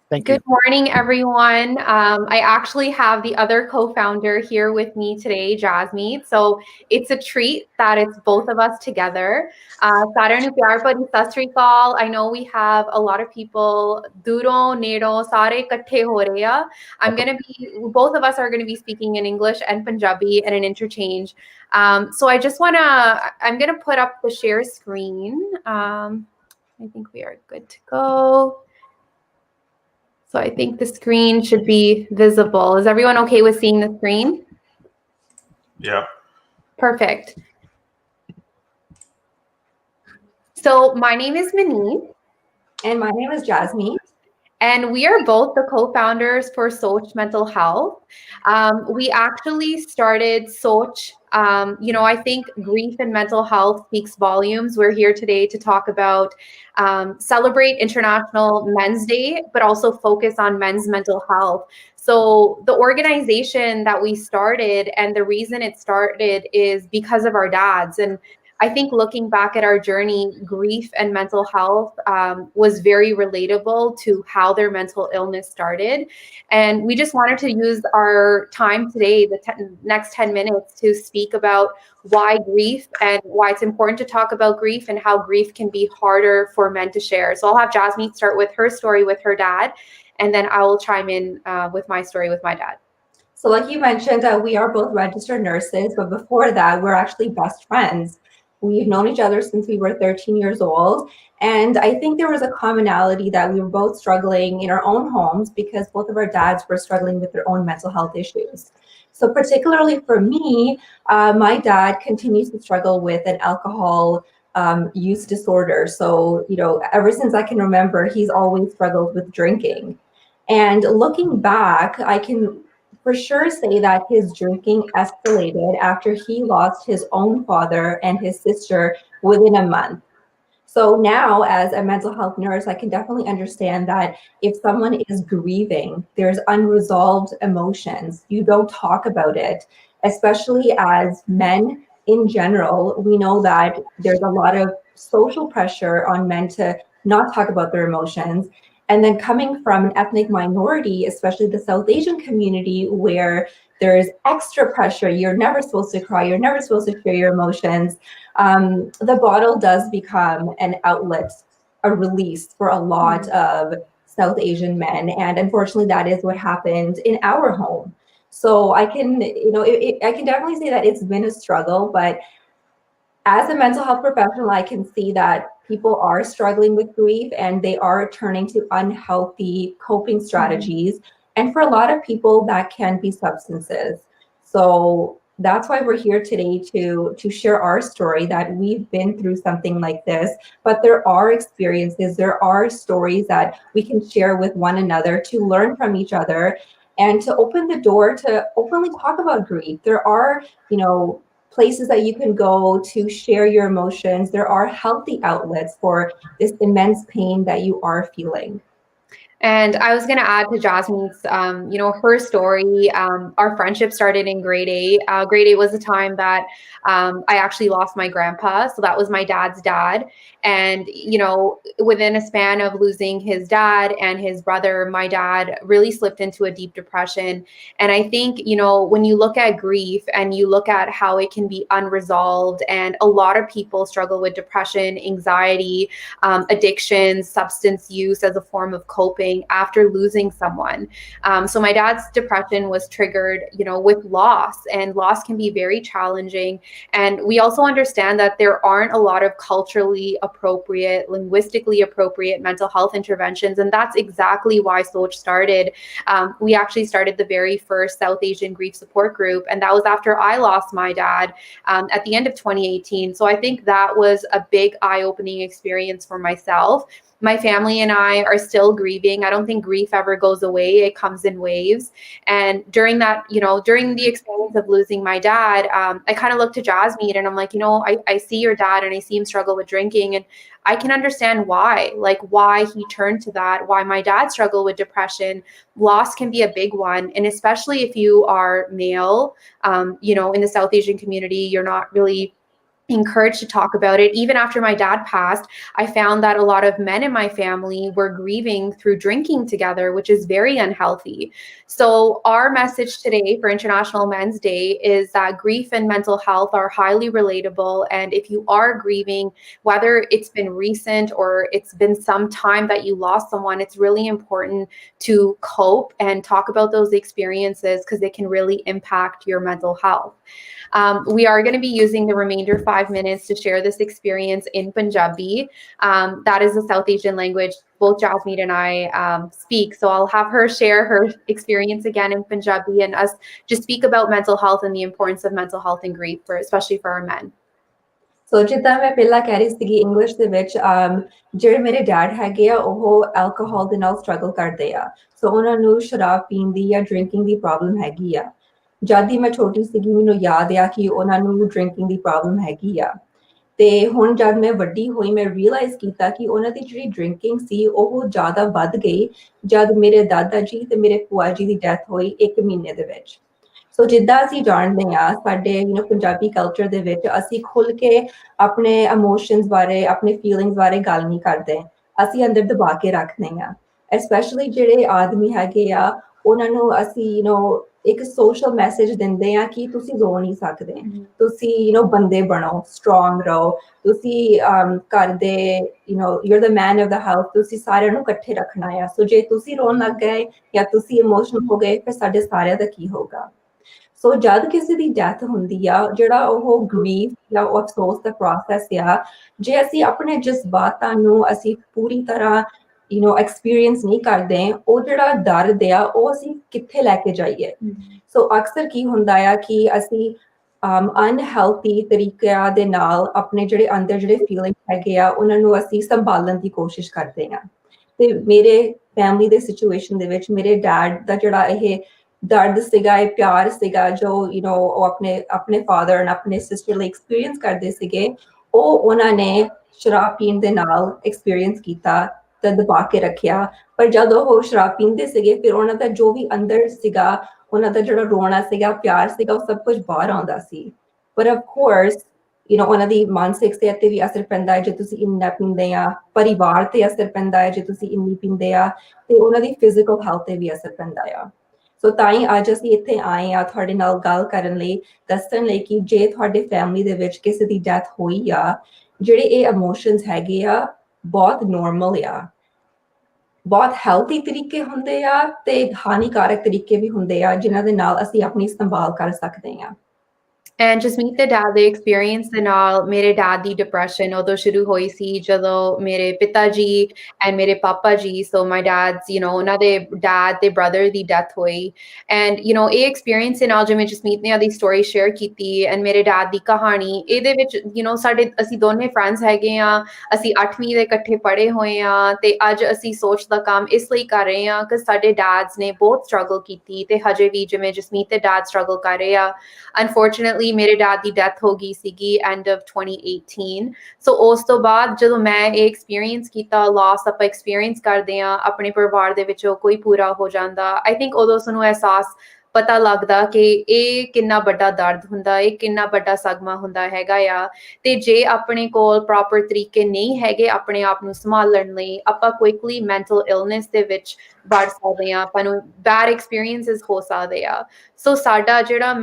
S1: Thank you.
S5: Good morning, everyone. I actually have the other co-founder here with me today, Jasmeet. So it's a treat that it's both of us together. I know we have a lot of people. I'm going to be, both of us are going to be speaking in English and Punjabi and an interchange. So I just want to, I'm going to put up the share screen. I think we are good to go. So I think the screen should be visible. Is everyone okay with seeing the screen?
S2: Yeah.
S5: Perfect. So my name is Manit.
S6: And my name is Jasmeet.
S5: And we are both the co-founders for SOCH Mental Health. We actually started SOCH. I think grief and mental health speaks volumes. We're here today to talk about celebrate International Men's Day, but also focus on men's mental health. So the organization that we started and the reason it started is because of our dads. And I think looking back at our journey, grief and mental health was very relatable to how their mental illness started. And we just wanted to use our time today, the next 10 minutes, to speak about why grief and why it's important to talk about grief and how grief can be harder for men to share. So I'll have Jasmeet start with her story with her dad, and then I will chime in with my story with my dad.
S6: So like you mentioned, we are both registered nurses, but before that, we're actually best friends. We've known each other since we were 13 years old. And I think there was a commonality that we were both struggling in our own homes because both of our dads were struggling with their own mental health issues. So particularly for me, my dad continues to struggle with an alcohol use disorder. So, you know, ever since I can remember, he's always struggled with drinking. And looking back, I can for sure say that his drinking escalated after he lost his own father and his sister within a month. So now, as a mental health nurse, I can definitely understand that if someone is grieving, there's unresolved emotions, you don't talk about it, especially as men in general. We know that there's a lot of social pressure on men to not talk about their emotions. And then coming from an ethnic minority, especially the South Asian community, where there's extra pressure, you're never supposed to cry, you're never supposed to share your emotions. The bottle does become an outlet, a release for a lot of South Asian men. And unfortunately, that is what happened in our home. So I can, you know, I can definitely say that it's been a struggle, but as a mental health professional, I can see that people are struggling with grief and they are turning to unhealthy coping strategies. And for a lot of people, that can be substances. So that's why we're here today to share our story, that we've been through something like this, but there are experiences, there are stories that we can share with one another to learn from each other and to open the door to openly talk about grief. There are, you know, places that you can go to share your emotions. There are healthy outlets for this immense pain that you are feeling.
S5: And I was going to add to Jasmine's, you know, her story. Our friendship started in grade 8. Grade 8 was the time that I actually lost my grandpa. So that was my dad's dad. And, you know, within a span of losing his dad and his brother, my dad really slipped into a deep depression. And I think, you know, when you look at grief and you look at how it can be unresolved, and a lot of people struggle with depression, anxiety, addictions, substance use as a form of coping after losing someone. So my dad's depression was triggered, you know, with loss, and loss can be very challenging. And we also understand that there aren't a lot of culturally appropriate, linguistically appropriate mental health interventions. And that's exactly why Soch started. We actually started the very first South Asian grief support group. And that was after I lost my dad at the end of 2018. So I think that was a big eye-opening experience for myself. My family and I are still grieving. I don't think grief ever goes away. It comes in waves. And during that, you know, during the experience of losing my dad, I kind of looked to Jasmine and I'm like, you know, I see your dad and I see him struggle with drinking, and I can understand why, like why he turned to that, why my dad struggled with depression. Loss can be a big one. And especially if you are male, you know, in the South Asian community, you're not really encouraged to talk about it. Even after my dad passed, I found that a lot of men in my family were grieving through drinking together, which is very unhealthy. So our message today for International Men's Day is that grief and mental health are highly relatable. And if you are grieving, whether it's been recent or it's been some time that you lost someone, it's really important to cope and talk about those experiences because they can really impact your mental health. We are going to be using the remainder 5 minutes to share this experience in Punjabi. That is a South Asian language both Jasmeet and I speak. So I'll have her share her experience again in Punjabi and us just speak about mental health and the importance of mental health and grief, especially for our men.
S6: ਸੋ ਜਿੱਦਾਂ ਮੈਂ ਪਹਿਲਾਂ ਕਹਿ ਰਹੀ ਸੀਗੀ English ਦੇ ਵਿੱਚ ਜਿਹੜੇ ਮੇਰੇ ਡੈਡ ਹੈਗੇ ਆ ਉਹ ਐਲਕੋਹਲ ਦੇ ਨਾਲ ਸਟਰਗਲ ਕਰਦੇ ਆ ਸੋ ਉਹਨਾਂ ਨੂੰ ਸ਼ਰਾਬ ਪੀਣ ਦੀ ਜਾਂ ਡਰਿੰਕਿੰਗ ਦੀ ਪ੍ਰੋਬਲਮ ਹੈਗੀ ਆ ਜਦ ਹੀ ਮੈਂ ਛੋਟੀ ਸੀਗੀ ਮੈਨੂੰ ਯਾਦ ਆ ਕਿ ਉਹਨਾਂ ਨੂੰ ਡਰਿੰਕਿੰਗ ਦੀ ਪ੍ਰੋਬਲਮ ਹੈਗੀ ਆ ਤੇ ਹੁਣ ਜਦ ਮੈਂ ਵੱਡੀ ਹੋਈ ਮੈਂ ਰੀਅਲਾਈਜ਼ ਕੀਤਾ ਕਿ ਉਹਨਾਂ ਦੀ ਜਿਹੜੀ ਡਰਿੰਕਿੰਗ ਸੀ ਉਹ ਜ਼ਿਆਦਾ ਵੱਧ ਗਈ ਜਦ ਮੇਰੇ ਦਾਦਾ ਜੀ ਤੇ ਮੇਰੇ ਭੂਆ ਜੀ ਦੀ ਡੈਥ ਹੋਈ 1 ਮਹੀਨੇ ਦੇ ਵਿੱਚ ਸੋ ਜਿੱਦਾਂ ਅਸੀਂ ਜਾਣਦੇ ਹਾਂ ਸਾਡੇ ਪੰਜਾਬੀ ਕਲਚਰ ਦੇ ਵਿੱਚ ਅਸੀਂ ਖੁੱਲ ਕੇ ਆਪਣੇ ਇਮੋਸ਼ਨਸ ਬਾਰੇ ਆਪਣੇ ਫੀਲਿੰਗਸ ਬਾਰੇ ਗੱਲ ਨਹੀਂ ਕਰਦੇ ਅਸੀਂ ਅੰਦਰ ਦਬਾ ਕੇ ਰੱਖਦੇ ਹਾਂ ਐਸਪੈਸ਼ਲੀ ਜਿਹੜੇ ਆਦਮੀ ਹੈਗੇ ਆ ਉਹਨਾਂ ਨੂੰ ਅਸੀਂ ਇੱਕ ਸੋਸ਼ਲ ਮੈਸੇਜ ਦਿੰਦੇ ਆ ਕਿ ਤੁਸੀਂ ਰੋ ਨਹੀਂ ਸਕਦੇ, ਤੁਸੀਂ ਬੰਦੇ ਬਣੋ, ਸਟਰੋਂਗ ਰਹੋ, ਤੁਸੀਂ ਘਰ ਦੇ you're the man of the house, ਤੁਸੀਂ ਸਾਰਿਆਂ ਨੂੰ ਇਕੱਠੇ ਰੱਖਣਾ ਆ। ਸੋ ਜੇ ਤੁਸੀਂ ਰੋਣ ਲੱਗ ਗਏ ਜਾਂ ਤੁਸੀਂ ਇਮੋਸ਼ਨਲ ਹੋ ਗਏ, ਫਿਰ ਸਾਡੇ ਸਾਰਿਆਂ ਦਾ ਕੀ ਹੋਗਾ। ਸੋ ਜਦ ਕਿਸੇ ਦੀ ਡੈਥ ਹੁੰਦੀ ਆ, ਜਿਹੜਾ ਉਹ ਗ੍ਰੀਫ ਜਾਂ ਉਹ ਅਫਸੋਸ ਦਾ ਪ੍ਰੋਸੈਸ ਆ, ਜੇ ਅਸੀਂ ਆਪਣੇ ਜਜ਼ਬਾਤਾਂ ਨੂੰ ਅਸੀਂ ਪੂਰੀ ਤਰ੍ਹਾਂ ਐਕਸਪੀਰੀਅੰਸ ਨਹੀਂ ਕਰਦੇ, ਉਹ ਜਿਹੜਾ ਦਰਦ ਆ ਉਹ ਅਸੀਂ ਕਿੱਥੇ ਲੈ ਕੇ ਜਾਈਏ। ਸੋ ਅਕਸਰ ਕੀ ਹੁੰਦਾ ਆ ਕਿ ਅਸੀਂ ਅਨਹੈਲਥੀ ਤਰੀਕਿਆਂ ਦੇ ਨਾਲ ਆਪਣੇ ਜਿਹੜੇ ਅੰਦਰ ਜਿਹੜੇ ਫੀਲਿੰਗ ਹੈਗੇ ਆ ਉਹਨਾਂ ਨੂੰ ਅਸੀਂ ਸੰਭਾਲਣ ਦੀ ਕੋਸ਼ਿਸ਼ ਕਰਦੇ ਹਾਂ। ਤੇ ਮੇਰੇ ਫੈਮਿਲੀ ਦੇ ਸਿਚੁਏਸ਼ਨ ਦੇ ਵਿੱਚ ਮੇਰੇ ਡੈਡ ਦਾ ਜਿਹੜਾ ਇਹ ਦਰਦ ਸੀਗਾ, ਇਹ ਪਿਆਰ ਸੀਗਾ ਜੋ ਉਹ ਆਪਣੇ ਫਾਦਰ ਨਾਲ ਆਪਣੇ ਸਿਸਟਰ ਲਈ ਐਕਸਪੀਰੀਅੰਸ ਕਰਦੇ ਸੀਗੇ, ਉਹ ਉਹਨਾਂ ਨੇ ਸ਼ਰਾਬ ਪੀਣ ਦੇ ਨਾਲ ਐਕਸਪੀਰੀਅੰਸ ਕੀਤਾ ਤੇ ਦਬਾ ਕੇ ਰੱਖਿਆ। ਪਰ ਜਦੋਂ ਉਹ ਸ਼ਰਾਬ ਪੀਂਦੇ ਸੀਗੇ, ਫਿਰ ਉਹਨਾਂ ਦਾ ਜੋ ਵੀ ਅੰਦਰ ਸੀਗਾ, ਉਹਨਾਂ ਦਾ ਜਿਹੜਾ ਰੋਣਾ ਸੀਗਾ, ਪਿਆਰ ਸੀਗਾ, ਉਹ ਸਭ ਕੁਝ ਬਾਹਰ ਆਉਂਦਾ ਸੀ। ਪਰ ਆਫ ਕੋਰਸ ਉਹਨਾਂ ਦੀ ਮਾਨਸਿਕ ਸਿਹਤ ਤੇ ਵੀ ਅਸਰ ਪੈਂਦਾ ਹੈ ਜੇ ਤੁਸੀਂ ਇੰਨਾ ਪੀਂਦੇ ਆ, ਪਰਿਵਾਰ ਤੇ ਅਸਰ ਪੈਂਦਾ ਹੈ ਜੇ ਤੁਸੀਂ ਇੰਨੀ ਪੀਂਦੇ ਆ, ਤੇ ਉਹਨਾਂ ਦੀ ਫਿਜ਼ੀਕਲ ਹੈਲਥ ਤੇ ਵੀ ਅਸਰ ਪੈਂਦਾ ਆ। ਸੋ ਤਾਂ ਹੀ ਅੱਜ ਅਸੀਂ ਇੱਥੇ ਆਏ ਆ ਤੁਹਾਡੇ ਨਾਲ ਗੱਲ ਕਰਨ ਲਈ, ਦੱਸਣ ਲਈ ਕਿ ਜੇ ਤੁਹਾਡੇ ਫੈਮਿਲੀ ਦੇ ਵਿੱਚ ਕਿਸੇ ਦੀ ਡੈਥ ਹੋਈ ਆ, ਜਿਹੜੇ ਇਹ ਇਮੋਸ਼ਨਸ ਹੈਗੇ ਆ ਬਹੁਤ ਨੋਰਮਲ ਆ, ਬਹੁਤ ਹੈਲਥੀ ਤਰੀਕੇ ਹੁੰਦੇ ਆ ਤੇ ਹਾਨੀਕਾਰਕ ਤਰੀਕੇ ਵੀ ਹੁੰਦੇ ਆ ਜਿਨ੍ਹਾਂ ਦੇ ਨਾਲ ਅਸੀਂ ਆਪਣੀ ਸੰਭਾਲ ਕਰ ਸਕਦੇ ਆ।
S5: And just meet the dad, the experience the ਨਾਲ ਮੇਰੇ dad ਦੀ depression ਉਦੋਂ ਸ਼ੁਰੂ ਹੋਈ ਸੀ ਜਦੋਂ ਮੇਰੇ ਪਿਤਾ ਜੀ and ਮੇਰੇ ਪਾਪਾ ਜੀ, so my dad's ਉਹਨਾਂ ਦੇ dad ਤੇ brother ਦੀ death ਹੋਈ। and ਇਹ experience ਦੇ ਨਾਲ ਜਿਵੇਂ ਜਸਮੀਤ ਨੇ ਆਦੀ story share ਕੀਤੀ and ਮੇਰੇ dad ਦੀ ਕਹਾਣੀ, ਇਹਦੇ ਵਿੱਚ ਸਾਡੇ ਅਸੀਂ ਦੋਨੇ friends ਹੈਗੇ ਆ, ਅਸੀਂ 8ਵੀਂ ਦੇ ਇਕੱਠੇ ਪੜ੍ਹੇ ਹੋਏ ਆ ਤੇ ਅੱਜ ਅਸੀਂ ਸੋਚ ਦਾ ਕੰਮ ਇਸ ਲਈ ਕਰ ਰਹੇ ਆ ਕਿ ਸਾਡੇ dads ਨੇ ਬਹੁਤ struggle ਕੀਤੀ ਤੇ ਹਜੇ ਵੀ ਜਿਵੇਂ ਜਸਮੀਤ ਤੇ dad struggle ਕਰ ਰਹੇ ਆ। Unfortunately ਮੇਰੇ dad ਦੀ death ਹੋ ਗਈ ਸੀਗੀ end of 2018। ਸੋ ਉਸ ਤੋਂ ਬਾਅਦ ਜਦੋਂ ਮੈਂ ਇਹ experience ਕੀਤਾ, loss ਆਪਾਂ experience ਕਰਦੇ ਆ, ਆਪਣੇ ਪਰਿਵਾਰ ਦੇ ਵਿੱਚੋਂ ਕੋਈ ਪੂਰਾ ਹੋ ਜਾਂਦਾ, I think ਉਦੋਂ ਸਾਨੂੰ ਅਹਿਸਾਸ ਪਤਾ ਲੱਗਦਾ ਕਿ ਇਹ ਕਿੰਨਾ ਵੱਡਾ ਦਰਦ ਹੁੰਦਾ, ਇਹ ਕਿੰਨਾ ਵੱਡਾ ਸਦਮਾ ਹੁੰਦਾ ਹੈਗਾ ਆ। ਤੇ ਜੇ ਆਪਣੇ ਕੋਲ ਪ੍ਰੋਪਰ ਤਰੀਕੇ ਨਹੀਂ ਹੈਗੇ ਆਪਣੇ ਆਪ ਨੂੰ ਸੰਭਾਲਣ ਲਈ, ਆਪਾਂ ਕੁਇਕਲੀ ਮੈਂਟਲ ਇਲਨੈਸ ਦੇ ਵਿੱਚ ਵੜ ਸਕਦੇ ਆ, ਆਪਾਂ ਨੂੰ ਬੈਡ ਐਕਸਪੀਰੀਐਂਸਸ ਹੋ ਸਕਦੇ ਆ। ਸੋ ਸਾਡਾ ਜਿਹੜਾ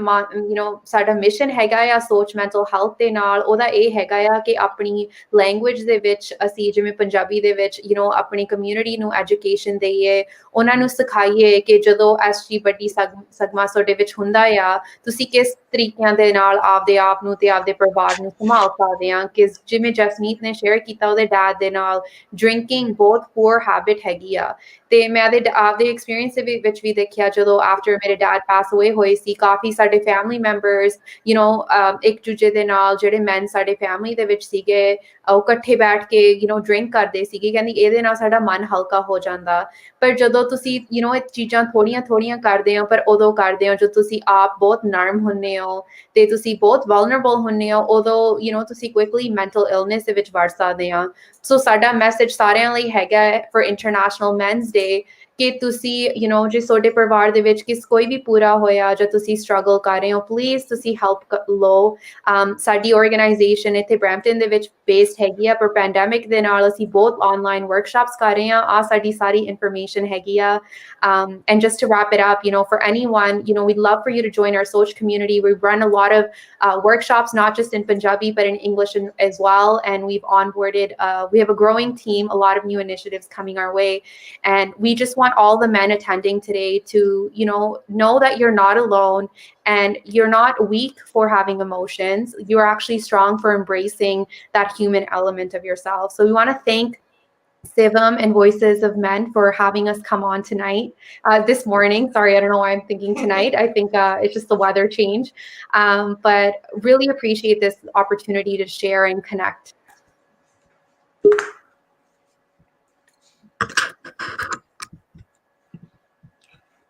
S5: ਸਾਡਾ ਮਿਸ਼ਨ ਹੈਗਾ ਆ ਸੋਚ ਮੈਂਟਲ ਹੈਲਥ ਦੇ ਨਾਲ, ਉਹਦਾ ਇਹ ਹੈਗਾ ਆ ਕਿ ਆਪਣੀ ਲੈਂਗੁਏਜ ਦੇ ਵਿੱਚ ਅਸੀਂ ਜਿਵੇਂ ਪੰਜਾਬੀ ਦੇ ਵਿੱਚ ਆਪਣੀ ਕਮਿਊਨਿਟੀ ਨੂੰ ਐਜੂਕੇਸ਼ਨ ਦੇਈਏ, ਉਹਨਾਂ ਨੂੰ ਸਿਖਾਈਏ ਕਿ ਜਦੋਂ ਐਸਜੀ ਵੱਡੀ ਸਦਮਾ ਤੁਹਾਡੇ ਵਿੱਚ ਹੁੰਦਾ ਆ, ਤੁਸੀਂ ਕਿਸ ਤਰੀਕਿਆਂ ਦੇ ਨਾਲ ਆਪਦੇ ਆਪ ਨੂੰ ਤੇ ਆਪਦੇ ਪਰਿਵਾਰ ਨੂੰ ਸੰਭਾਲ ਸਕਦੇ ਆ। ਕਿ ਜਿਵੇਂ ਜਸਮੀਤ ਨੇ ਸ਼ੇਅਰ ਕੀਤਾ ਉਹਦੇ ਡੈਡ ਦੇ ਨਾਲ, ਡਰਿੰਕਿੰਗ ਬਹੁਤ ਪੂਅਰ ਹੈਬਿਟ ਹੈਗੀ ਆ। ਤੇ ਮੈਂ ਆਪਦੇ ਐਕਸਪੀਰੀਅੰਸ ਦੇ ਵਿੱਚ ਵੀ ਦੇਖਿਆ ਜਦੋਂ ਆਫਟਰ ਮੇਰੇ ਡੈਡ ਪਾਸ ਹੋਏ ਸੀ, ਕਾਫੀ ਸਾਡੇ ਫੈਮਿਲੀ ਮੈਂਬਰਸ ਇੱਕ ਦੂਜੇ ਦੇ ਨਾਲ ਜਿਹੜੇ ਮੈਨ ਸਾਡੇ ਫੈਮਿਲੀ ਦੇ ਵਿੱਚ ਸੀਗੇ, ਉਹ ਇਕੱਠੇ ਬੈਠ ਕੇ ਡਰਿੰਕ ਕਰਦੇ ਸੀਗੇ, ਕਹਿੰਦੀ ਇਹਦੇ ਨਾਲ ਸਾਡਾ ਮਨ ਹਲਕਾ ਹੋ ਜਾਂਦਾ। ਪਰ ਜਦੋਂ ਤੁਸੀਂ ਇਹ ਚੀਜ਼ਾਂ ਥੋੜੀਆਂ ਕਰਦੇ ਹੋ, ਪਰ ਉਦੋਂ ਕਰਦੇ ਹੋ ਜਦੋਂ ਤੁਸੀਂ ਆਪ ਬਹੁਤ ਨਰਮ ਹੁੰਦੇ ਹੋ ਤੇ ਤੁਸੀਂ ਬਹੁਤ ਵਲਨਰੇਬਲ ਹੁੰਦੇ ਹੋ, ਉਦੋਂ ਤੁਸੀਂ ਕੁਇਕਲੀ ਮੈਂਟਲ ਇਲਨੈਸ ਦੇ ਵਿੱਚ ਵੜ ਸਕਦੇ ਆ। ਸੋ ਸਾਡਾ ਮੈਸੇਜ ਸਾਰਿਆਂ ਲਈ ਹੈਗਾ ਫॉर ਇੰਟਰਨੈਸ਼ਨਲ ਮੈਨਸ ਡੇ ਕਿ ਤੁਸੀਂ ਜੇ ਤੁਹਾਡੇ ਪਰਿਵਾਰ ਦੇ ਵਿੱਚ ਕੋਈ ਵੀ ਪੂਰਾ ਹੋਇਆ ਜਾਂ ਤੁਸੀਂ ਸਟਰਗਲ ਕਰ ਰਹੇ ਹੋ, ਪਲੀਜ਼ ਤੁਸੀਂ ਹੈਲਪ ਲਓ। ਸਾਡੀ ਆਰਗੇਨਾਈਜੇਸ਼ਨ ਇੱਥੇ ਬਰੈਂਪਟਨ ਦੇ ਵਿੱਚ ਬੇਸਡ ਹੈਗੀ ਆ, ਪਰ ਪੈਂਡੈਮਿਕ ਦੇ ਨਾਲ ਅਸੀਂ ਬਹੁਤ ਆਨਲਾਈਨ ਵਰਕਸ਼ਾਪਸ ਕਰ ਰਹੇ ਆ ਸਾਡੀ ਸਾਰੀ ਇਨਫੋਰਮੇਸ਼ਨ ਹੈਗੀ ਆ। And just to wrap it up, for anyone, we'd love for you to join our Soch community. We run a lot of workshops, not just in Punjabi, but in English as well. And we've onboarded, we have a growing team, a lot of new initiatives coming our way. And we just want all the men attending today to, know that you're not alone and you're not weak for having emotions. You're actually strong for embracing that human element of yourself. So we want to thank Sivam and Voices of Men for having us come on tonight, this morning. Sorry, I don't know why I'm thinking tonight. I think it's just the weather change. But really appreciate this opportunity to share and connect.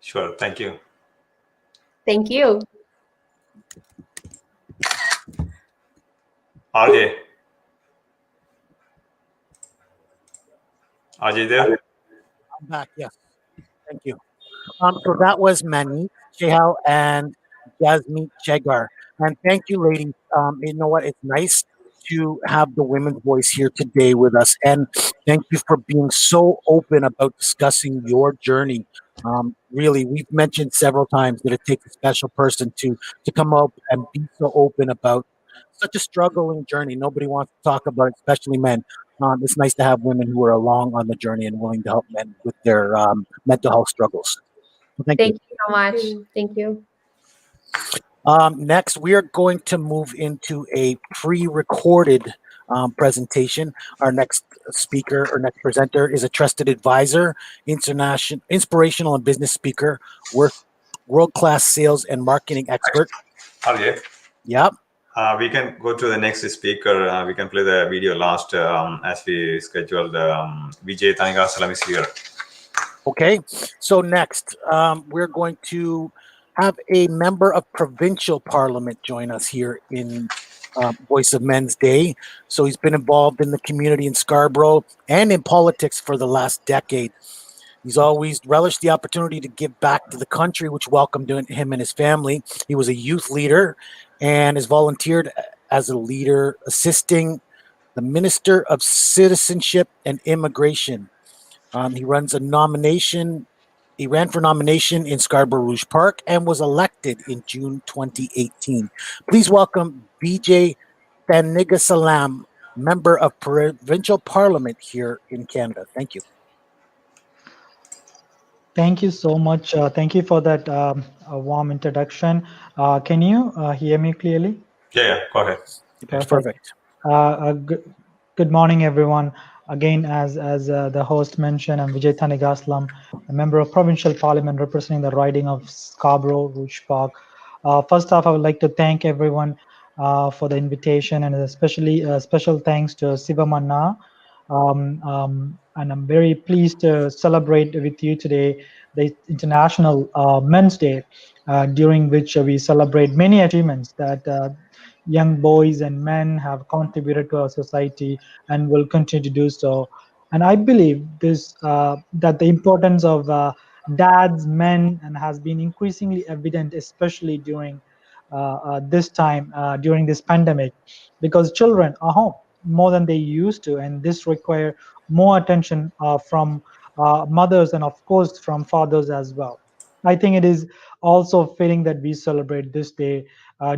S2: Sure, thank you.
S5: Thank you.
S2: RJ. Are you there?
S1: I'm back. Yes. Thank you. So that was Manit Chehal and Jasmeet Chegar. And thank you, ladies. You know what? It's nice to have the women's voice here today with us. And thank you for being so open about discussing your journey Really, we've mentioned several times that it takes a special person to come up and be so open about such a struggling journey. Nobody wants to talk about it, especially men. It's nice to have women who are along on the journey and willing to help men with their mental health struggles. So thank you.
S5: Thank you so much. Thank you.
S1: Next, we are going to move into a pre-recorded presentation. Our next speaker or next presenter is a trusted advisor, international, inspirational and business speaker, world-class sales and marketing expert.
S2: Okay.
S1: Yep.
S2: We can go to the next speaker. We can play the video last as we scheduled. Vijay Thanigasalam is here.
S1: Okay. So next, we're going to have a member of provincial parliament join us here in Voice of Men's Day. So he's been involved in the community in Scarborough and in politics for the last decade. He's always relished the opportunity to give back to the country, which welcomed him and his family. He was a youth leader and has volunteered as a leader assisting the Minister of Citizenship and Immigration. He runs a nomination. He ran for nomination in Scarborough Rouge Park and was elected in June 2018. Please welcome BJ Thanigasalam, member of provincial parliament here in Canada. Thank you.
S7: Thank you so much. Thank you for that warm introduction. Can you hear me clearly?
S2: Yeah, go ahead.
S1: Perfect.
S7: Good morning, everyone. Again, as the host mentioned, I'm Vijay Thanigasalam, a member of provincial parliament representing the riding of Scarborough Rouge Park. First off, I would like to thank everyone for the invitation, and especially special thanks to Sivamanna. And I'm very pleased to celebrate with you today the International Men's Day, during which we celebrate many achievements that young boys and men have contributed to our society and will continue to do so. And I believe this that the importance of dads, men, and has been increasingly evident, especially during this time, during this pandemic, because children are home more than they used to, and this require more attention from mothers and of course from fathers as well. I think it is also fitting that we celebrate this day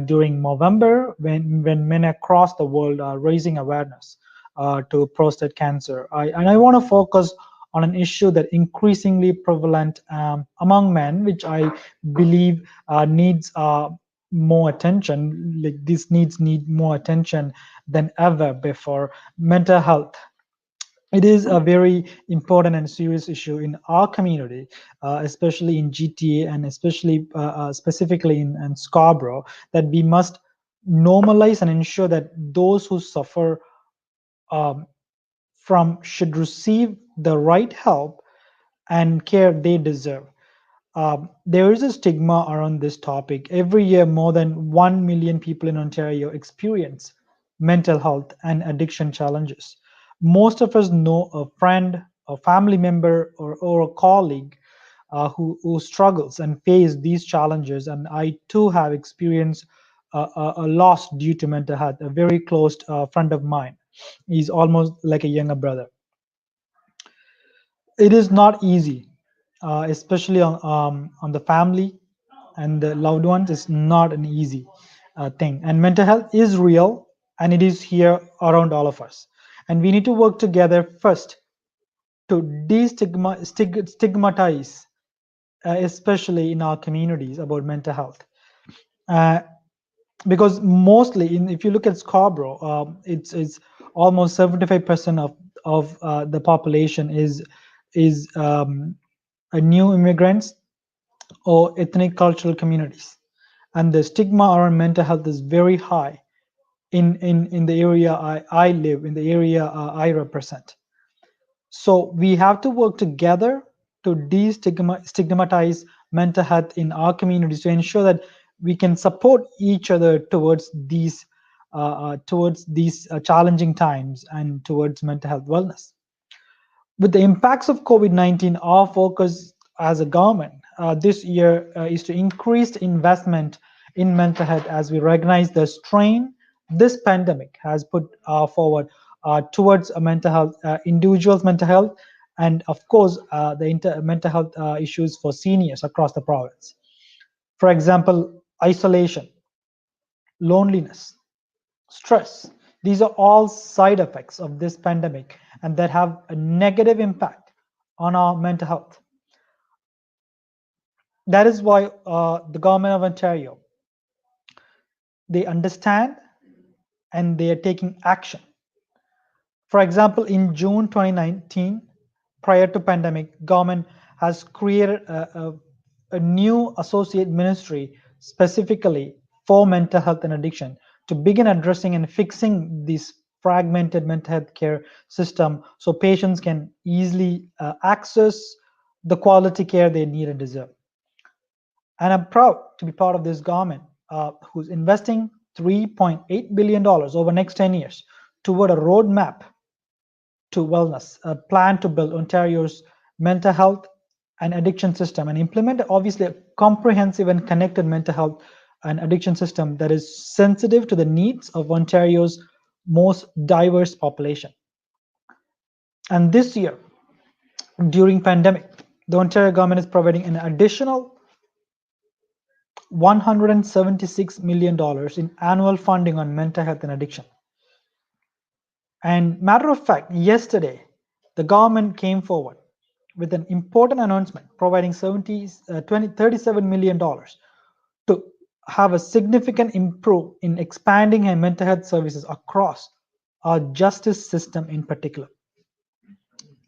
S7: during November, when men across the world are raising awareness to prostate cancer. And I want to focus on an issue that increasingly prevalent among men, which I believe needs more attention. Like these needs need more attention than ever before. Mental health, it is a very important and serious issue in our community, especially in GTA and especially specifically in Scarborough, that we must normalize and ensure that those who suffer um, from should receive the right help and care they deserve. There is a stigma around this topic. Every year, more than 1 million people in Ontario experience mental health and addiction challenges. Most of us know a friend, a family member, or a colleague who struggles and face these challenges. And I too have experienced a loss due to mental health. A very close friend of mine. He's almost like a younger brother. It is not easy, especially on the family and the loved ones. It's not an easy thing. And mental health is real, and it is here around all of us. And we need to work together first to stigmatize, especially in our communities, about mental health. Uh, because mostly, if you look at Scarborough, it's almost 75% of the population is a new immigrants or ethnic cultural communities, and the stigma around mental health is very high in the area I live in, the area I represent. So we have to work together to destigmatize mental health in our communities, to ensure that we can support each other towards these challenging times and towards mental health wellness. With the impacts of COVID-19, our focus as a government this year is to increase investment in mental health, as we recognize the strain this pandemic has put forward towards mental health, individuals' mental health, and of course, the mental health issues for seniors across the province. For example, isolation, loneliness, stress. These are all side effects of this pandemic and that have a negative impact on our mental health. That is why the government of Ontario, they understand and they are taking action. For example, in June 2019, prior to pandemic, government has created a new associate ministry specifically for mental health and addiction to begin addressing and fixing this fragmented mental health care system so patients can easily access the quality care they need and deserve. And I'm proud to be part of this government who's investing $3.8 billion over the next 10 years toward a roadmap to wellness, a plan to build Ontario's mental health and addiction system and implement obviously a comprehensive and connected mental health and addiction system that is sensitive to the needs of Ontario's most diverse population. And this year, during pandemic, the Ontario government is providing an additional $176 million in annual funding on mental health and addiction. And matter of fact, yesterday, the government came forward with an important announcement providing $37 million to have a significant improve in expanding mental health services across our justice system in particular.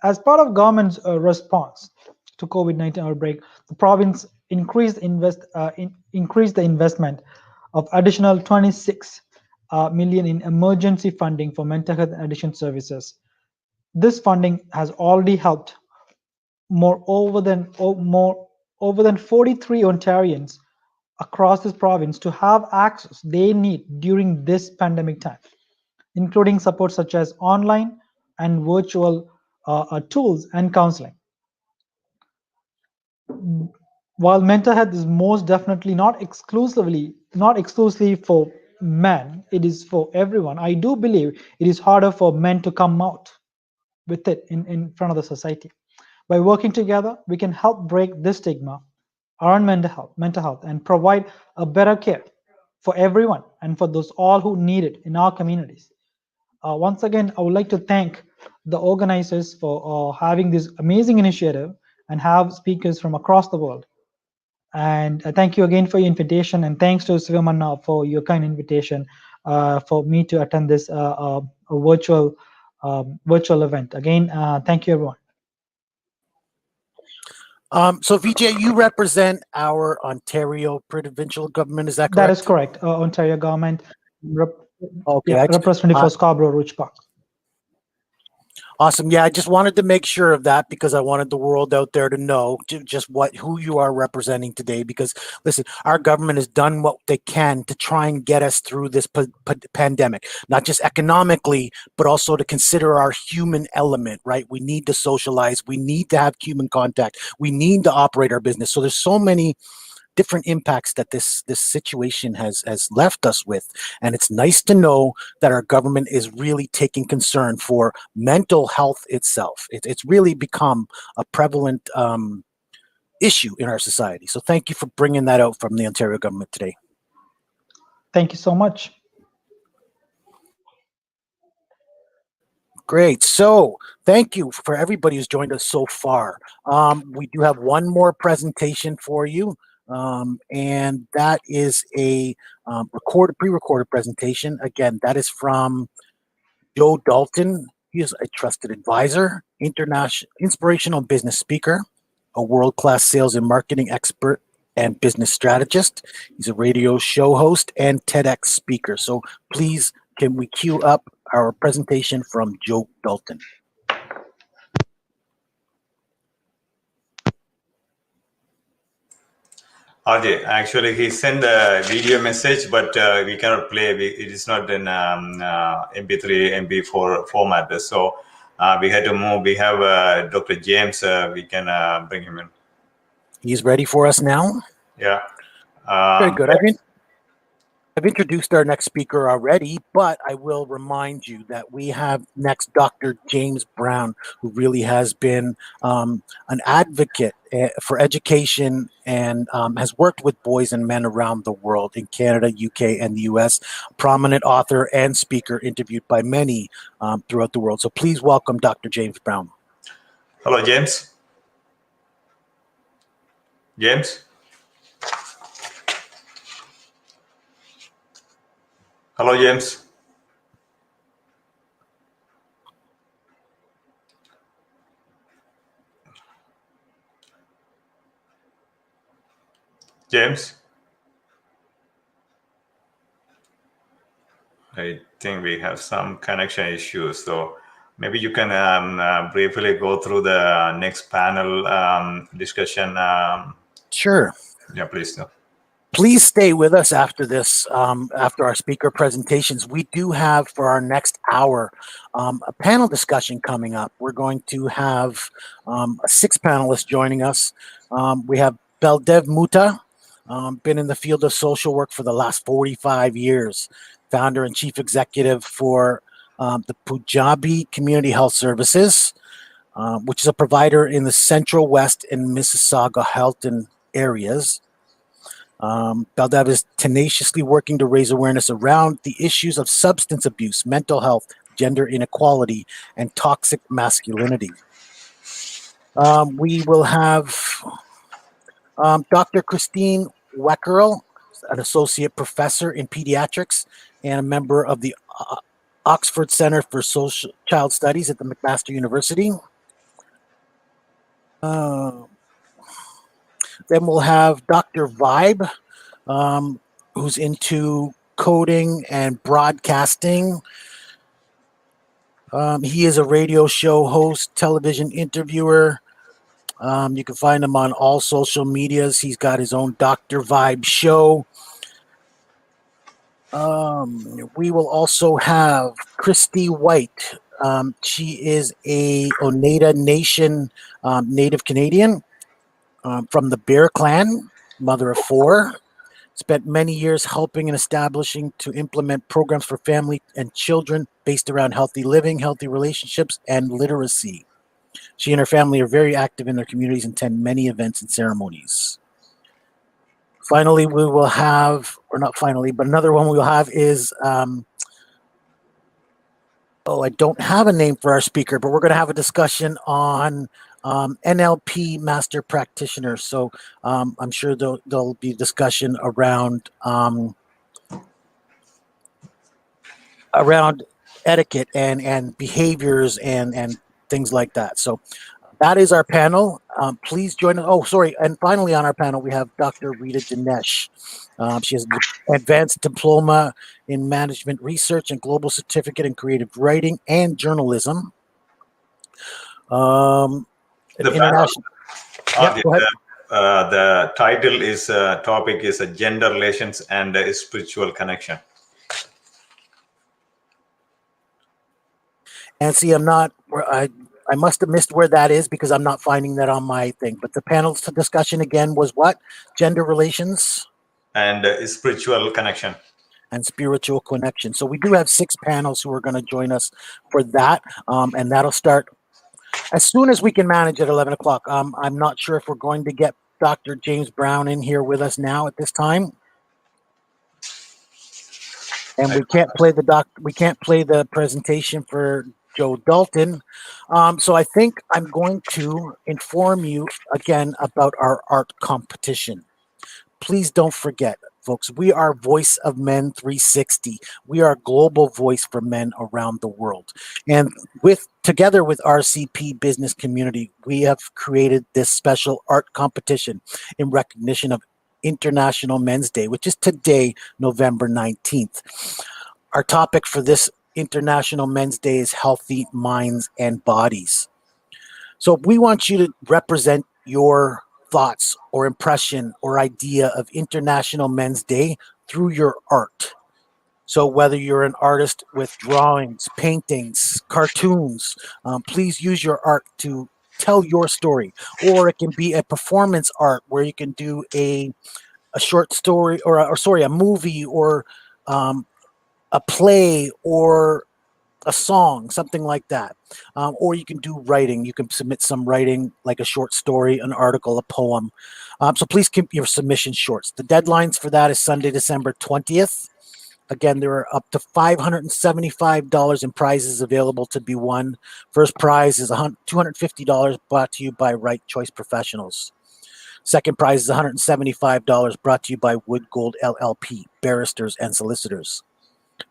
S7: As part of government's response to COVID-19 outbreak, the province increased the investment of additional $26 million in emergency funding for mental health and addiction services. This funding has already helped over than 43 Ontarians across this province to have access they need during this pandemic time, including support such as online and virtual tools and counseling. While mental health is most definitely not exclusively for men, it is for everyone. I do believe it is harder for men to come out with it in front of the society. By working together, we can help break this stigma around mental health and provide a better care for everyone and for those all who need it in our communities. Once again, I would like to thank the organizers for having this amazing initiative and have speakers from across the world. And thank you again for your invitation, and thanks to Sivamanna for your kind invitation for me to attend this virtual event. Again, thank you, everyone.
S1: So Vijay, you represent our Ontario provincial government, is that correct?
S7: That is correct. Ontario government
S1: okay,
S7: representative for Scarborough Rouge Park.
S1: Awesome. Yeah, I just wanted to make sure of that because I wanted the world out there to know just who you are representing today. Because listen, our government has done what they can to try and get us through this pandemic, not just economically, but also to consider our human element, right? We need to socialize. We need to have human contact. We need to operate our business. So there's so many different impacts that this situation has left us with, and it's nice to know that our government is really taking concern for mental health itself. It's really become a prevalent issue in our society. So thank you for bringing that out from the Ontario government today.
S7: Thank you so much.
S1: Great. So thank you for everybody who's joined us so far. We do have one more presentation for you. And that is a pre-recorded presentation. Again, that is from Joe Dalton. He is a trusted advisor, international inspirational business speaker, a world-class sales and marketing expert, and business strategist. He's a radio show host and TEDx speaker. So please, can we cue up our presentation from Joe Dalton?
S2: Ajay, actually, he sent a video message, but we cannot play. It is not in MP3, MP4 format. So we had to move. We have Dr. James. We can bring him in.
S1: He's ready for us now?
S2: Yeah.
S1: Very good. I mean, I've introduced our next speaker already, but I will remind you that we have next Dr. James Brown, who really has been an advocate for education and has worked with boys and men around the world in Canada, UK, and the US. Prominent author and speaker interviewed by many throughout the world. So please welcome Dr. James Brown.
S2: Hello, James. James? Hello, James. James? I think we have some connection issues, so maybe you can briefly go through the next panel discussion.
S1: Sure.
S2: Yeah, please.
S1: Please stay with us after this, after our speaker presentations. We do have for our next hour a panel discussion coming up. We're going to have 6 panelists joining us. We have Baldev Mutta, been in the field of social work for the last 45 years, founder and chief executive for the Punjabi Community Health Services, which is a provider in the Central West and Mississauga Halton areas. Baldev is tenaciously working to raise awareness around the issues of substance abuse, mental health, gender inequality, and toxic masculinity. We will have Dr. Christine Weckerl, an associate professor in pediatrics and a member of the Oxford Center for Social Child Studies at the McMaster University. Then we'll have Dr. Vibe, who's into coding and broadcasting. He is a radio show host, television interviewer. You can find him on all social medias. He's got his own Dr. Vibe show. We will also have Christy White. She is a Oneida Nation Native Canadian from the Bear Clan, mother of 4. Spent many years helping and establishing to implement programs for family and children based around healthy living, healthy relationships, and literacy. She and her family are very active in their communities and attend many events and ceremonies. Finally, we will have, or not finally, but another one we'll have is, I don't have a name for our speaker, but we're going to have a discussion on NLP master practitioners. So I'm sure there'll be discussion around etiquette and behaviors and things like that. So that is our panel. Please join us. Oh, sorry. And finally on our panel, we have Dr. Rita Dinesh. She has an advanced diploma in management research and global certificate in creative writing and journalism.
S2: The
S1: international. Go ahead.
S2: The title is topic is gender relations and spiritual connection.
S1: And see, I must have missed where that is because I'm not finding that on my thing. But the panel discussion again was what? Gender relations
S2: and spiritual connection.
S1: And spiritual connection. So we do have 6 panels who are going to join us for that, and that'll start as soon as we can manage at 11 o'clock. I'm not sure if we're going to get Dr. James Brown in here with us now at this time. And we can't play the presentation for Joe Dalton. So I think I'm going to inform you again about our art competition. Please don't forget, folks, we are Voice of Men 360. We are a global voice for men around the world. And together with RCP Business Community, we have created this special art competition in recognition of International Men's Day, which is today, November 19th. Our topic for this International Men's Day is healthy minds and bodies. So we want you to represent your thoughts or impression or idea of International Men's Day through your art. So whether you're an artist with drawings, paintings, cartoons, please use your art to tell your story. Or it can be a performance art where you can do a short story or a movie or a play or a song, something like that. Or you can do writing. You can submit some writing, like a short story, an article, a poem. So please keep your submissions short. The deadlines for that is Sunday, December 20th. Again, there are up to $575 in prizes available to be won. First prize is $250 brought to you by Right Choice Professionals. Second prize is $175 brought to you by Wood Gold LLP, barristers and solicitors.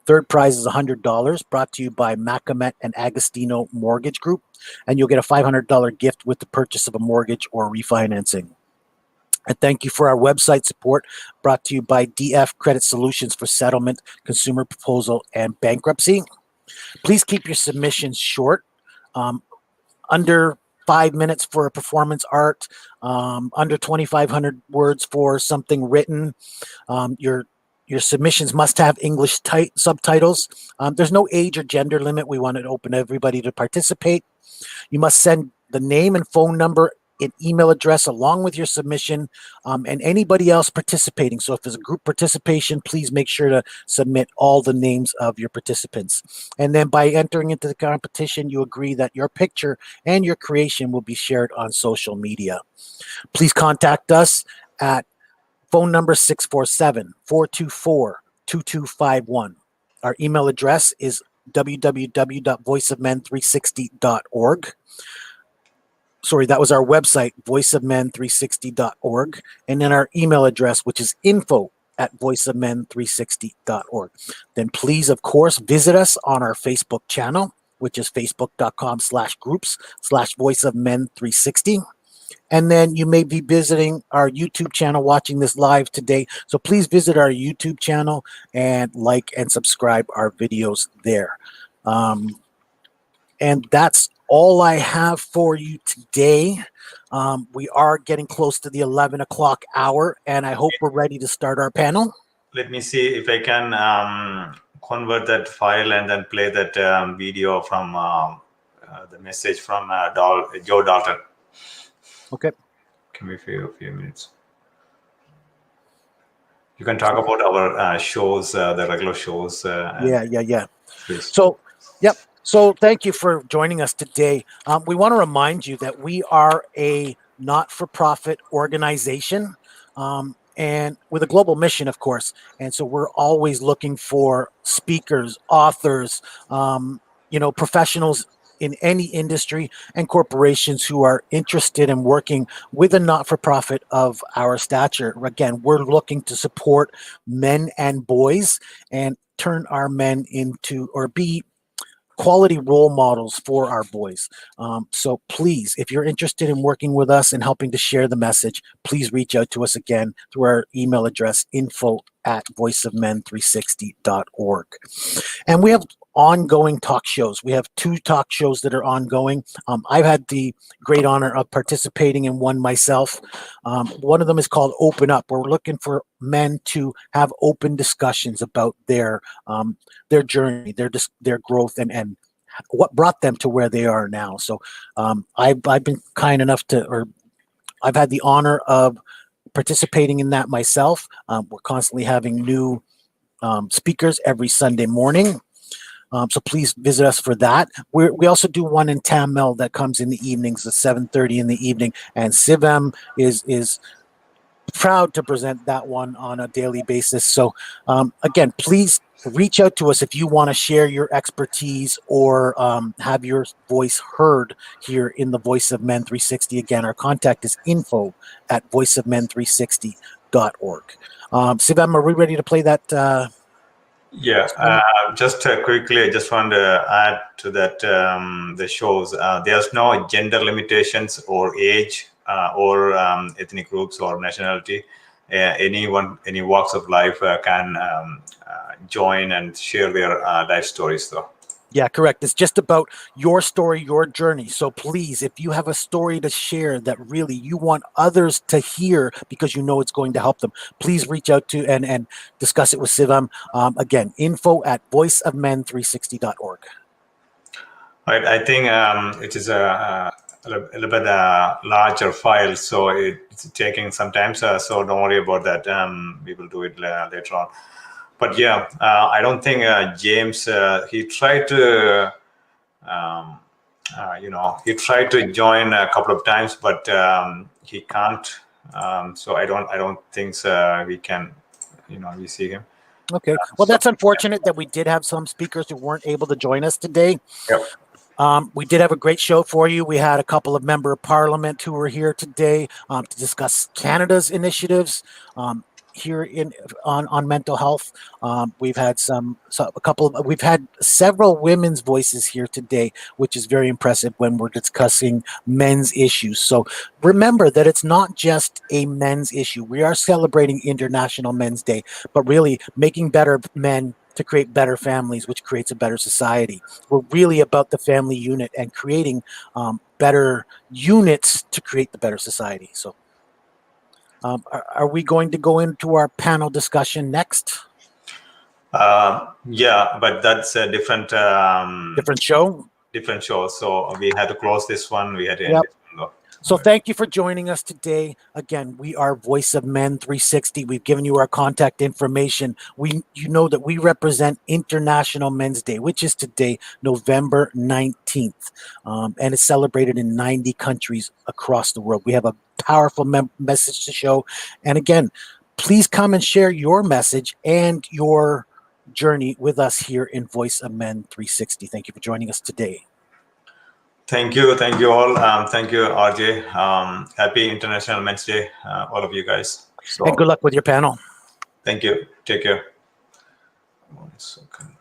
S1: Third prize is $100 brought to you by Macamet and Agostino Mortgage Group, and you'll get a $500 gift with the purchase of a mortgage or refinancing. And thank you for our website support brought to you by DF Credit Solutions for settlement, consumer proposal, and bankruptcy. Please keep your submissions short, under 5 minutes for a performance art, under 2,500 words for something written. Your submissions must have English subtitles. There's no age or gender limit. We want to open everybody to participate. You must send the name and phone number and email address along with your submission, and anybody else participating. So if there's a group participation, please make sure to submit all the names of your participants. And then by entering into the competition, you agree that your picture and your creation will be shared on social media. Please contact us at phone number 647-424-2251. Our email address is www.voiceofmen360.org. Sorry, that was our website, voiceofmen360.org. And then our email address, which is info@voiceofmen360.org. Then please, of course, visit us on our Facebook channel, which is facebook.com/groups/voiceofmen360. And then you may be visiting our YouTube channel, watching this live today. So please visit our YouTube channel and like and subscribe our videos there. And that's all I have for you today. We are getting close to the 11 o'clock hour, and I hope we're ready to start our panel.
S2: Let me see if I can convert that file and then play that video from the message from Joe Dalton.
S1: Okay.
S2: Give me a few minutes. You can talk about our shows, the regular shows.
S1: Yeah.
S2: Please.
S1: So, yep. So thank you for joining us today. We want to remind you that we are a not-for-profit organization, and with a global mission, of course. And so we're always looking for speakers, authors, professionals in any industry and corporations who are interested in working with a not-for-profit of our stature. Again, we're looking to support men and boys and turn our men into, or be quality role models for our boys. So please, if you're interested in working with us and helping to share the message, please reach out to us again through our email address, info@voiceofmen360.org. And we have ongoing talk shows. We have 2 talk shows that are ongoing. I've had the great honor of participating in one myself. One of them is called Open Up, where we're looking for men to have open discussions about their journey, their growth, and what brought them to where they are now. So I've been kind enough I've had the honor of participating in that myself. We're constantly having new speakers every Sunday morning. So please visit us for that. We also do one in Tamil that comes in the evenings at 7:30 in the evening, and Sivam is proud to present that one on a daily basis. So again, please reach out to us if you want to share your expertise or have your voice heard here in the Voice of Men 360. Again, our contact is info@voiceofmen360.org. Sivam, are we ready to play that?
S2: Just quickly, I just want to add to that the shows. There's no gender limitations or age or ethnic groups or nationality. Anyone, any walks of life can join and share their life stories, though.
S1: Yeah, correct. It's just about your story, your journey. So please, if you have a story to share that really you want others to hear because you know it's going to help them, please reach out to and discuss it with Sivam. Again, info@voiceofmen360.org.
S2: Right. I think it is a little bit larger file, so it's taking some time. So don't worry about that. We will do it later on. but yeah, I don't think James, he tried to, he tried to join a couple of times, but he can't. So I don't think we can, we see him.
S1: Okay. Well, that's unfortunate that we did have some speakers who weren't able to join us today.
S2: Yep.
S1: We did have a great show for you. We had a couple of member of parliament who were here today to discuss Canada's initiatives here on mental health. We've had we've had several women's voices here today, which is very impressive when we're discussing men's issues. So remember that it's not just a men's issue. We are celebrating International Men's Day, but really making better men to create better families, which creates a better society. We're really about the family unit and creating better units to create the better society. So are we going to go into our panel discussion next?
S2: Yeah, but that's a different
S1: show.
S2: Different show. So we had to close this one. We had to end
S1: Yep.
S2: this one, though.
S1: So thank you for joining us today. Again, we are Voice of Men 360. We've given you our contact information. You know that we represent International Men's Day, which is today, November 19th. And it's celebrated in 90 countries across the world. We have a powerful message to show. And again, please come and share your message and your journey with us here in Voice of Men 360. Thank you for joining us today.
S2: Thank you all. Thank you, RJ. Happy International Men's Day, all of you guys.
S1: And good luck with your panel.
S2: Thank you. Take care. 1 second.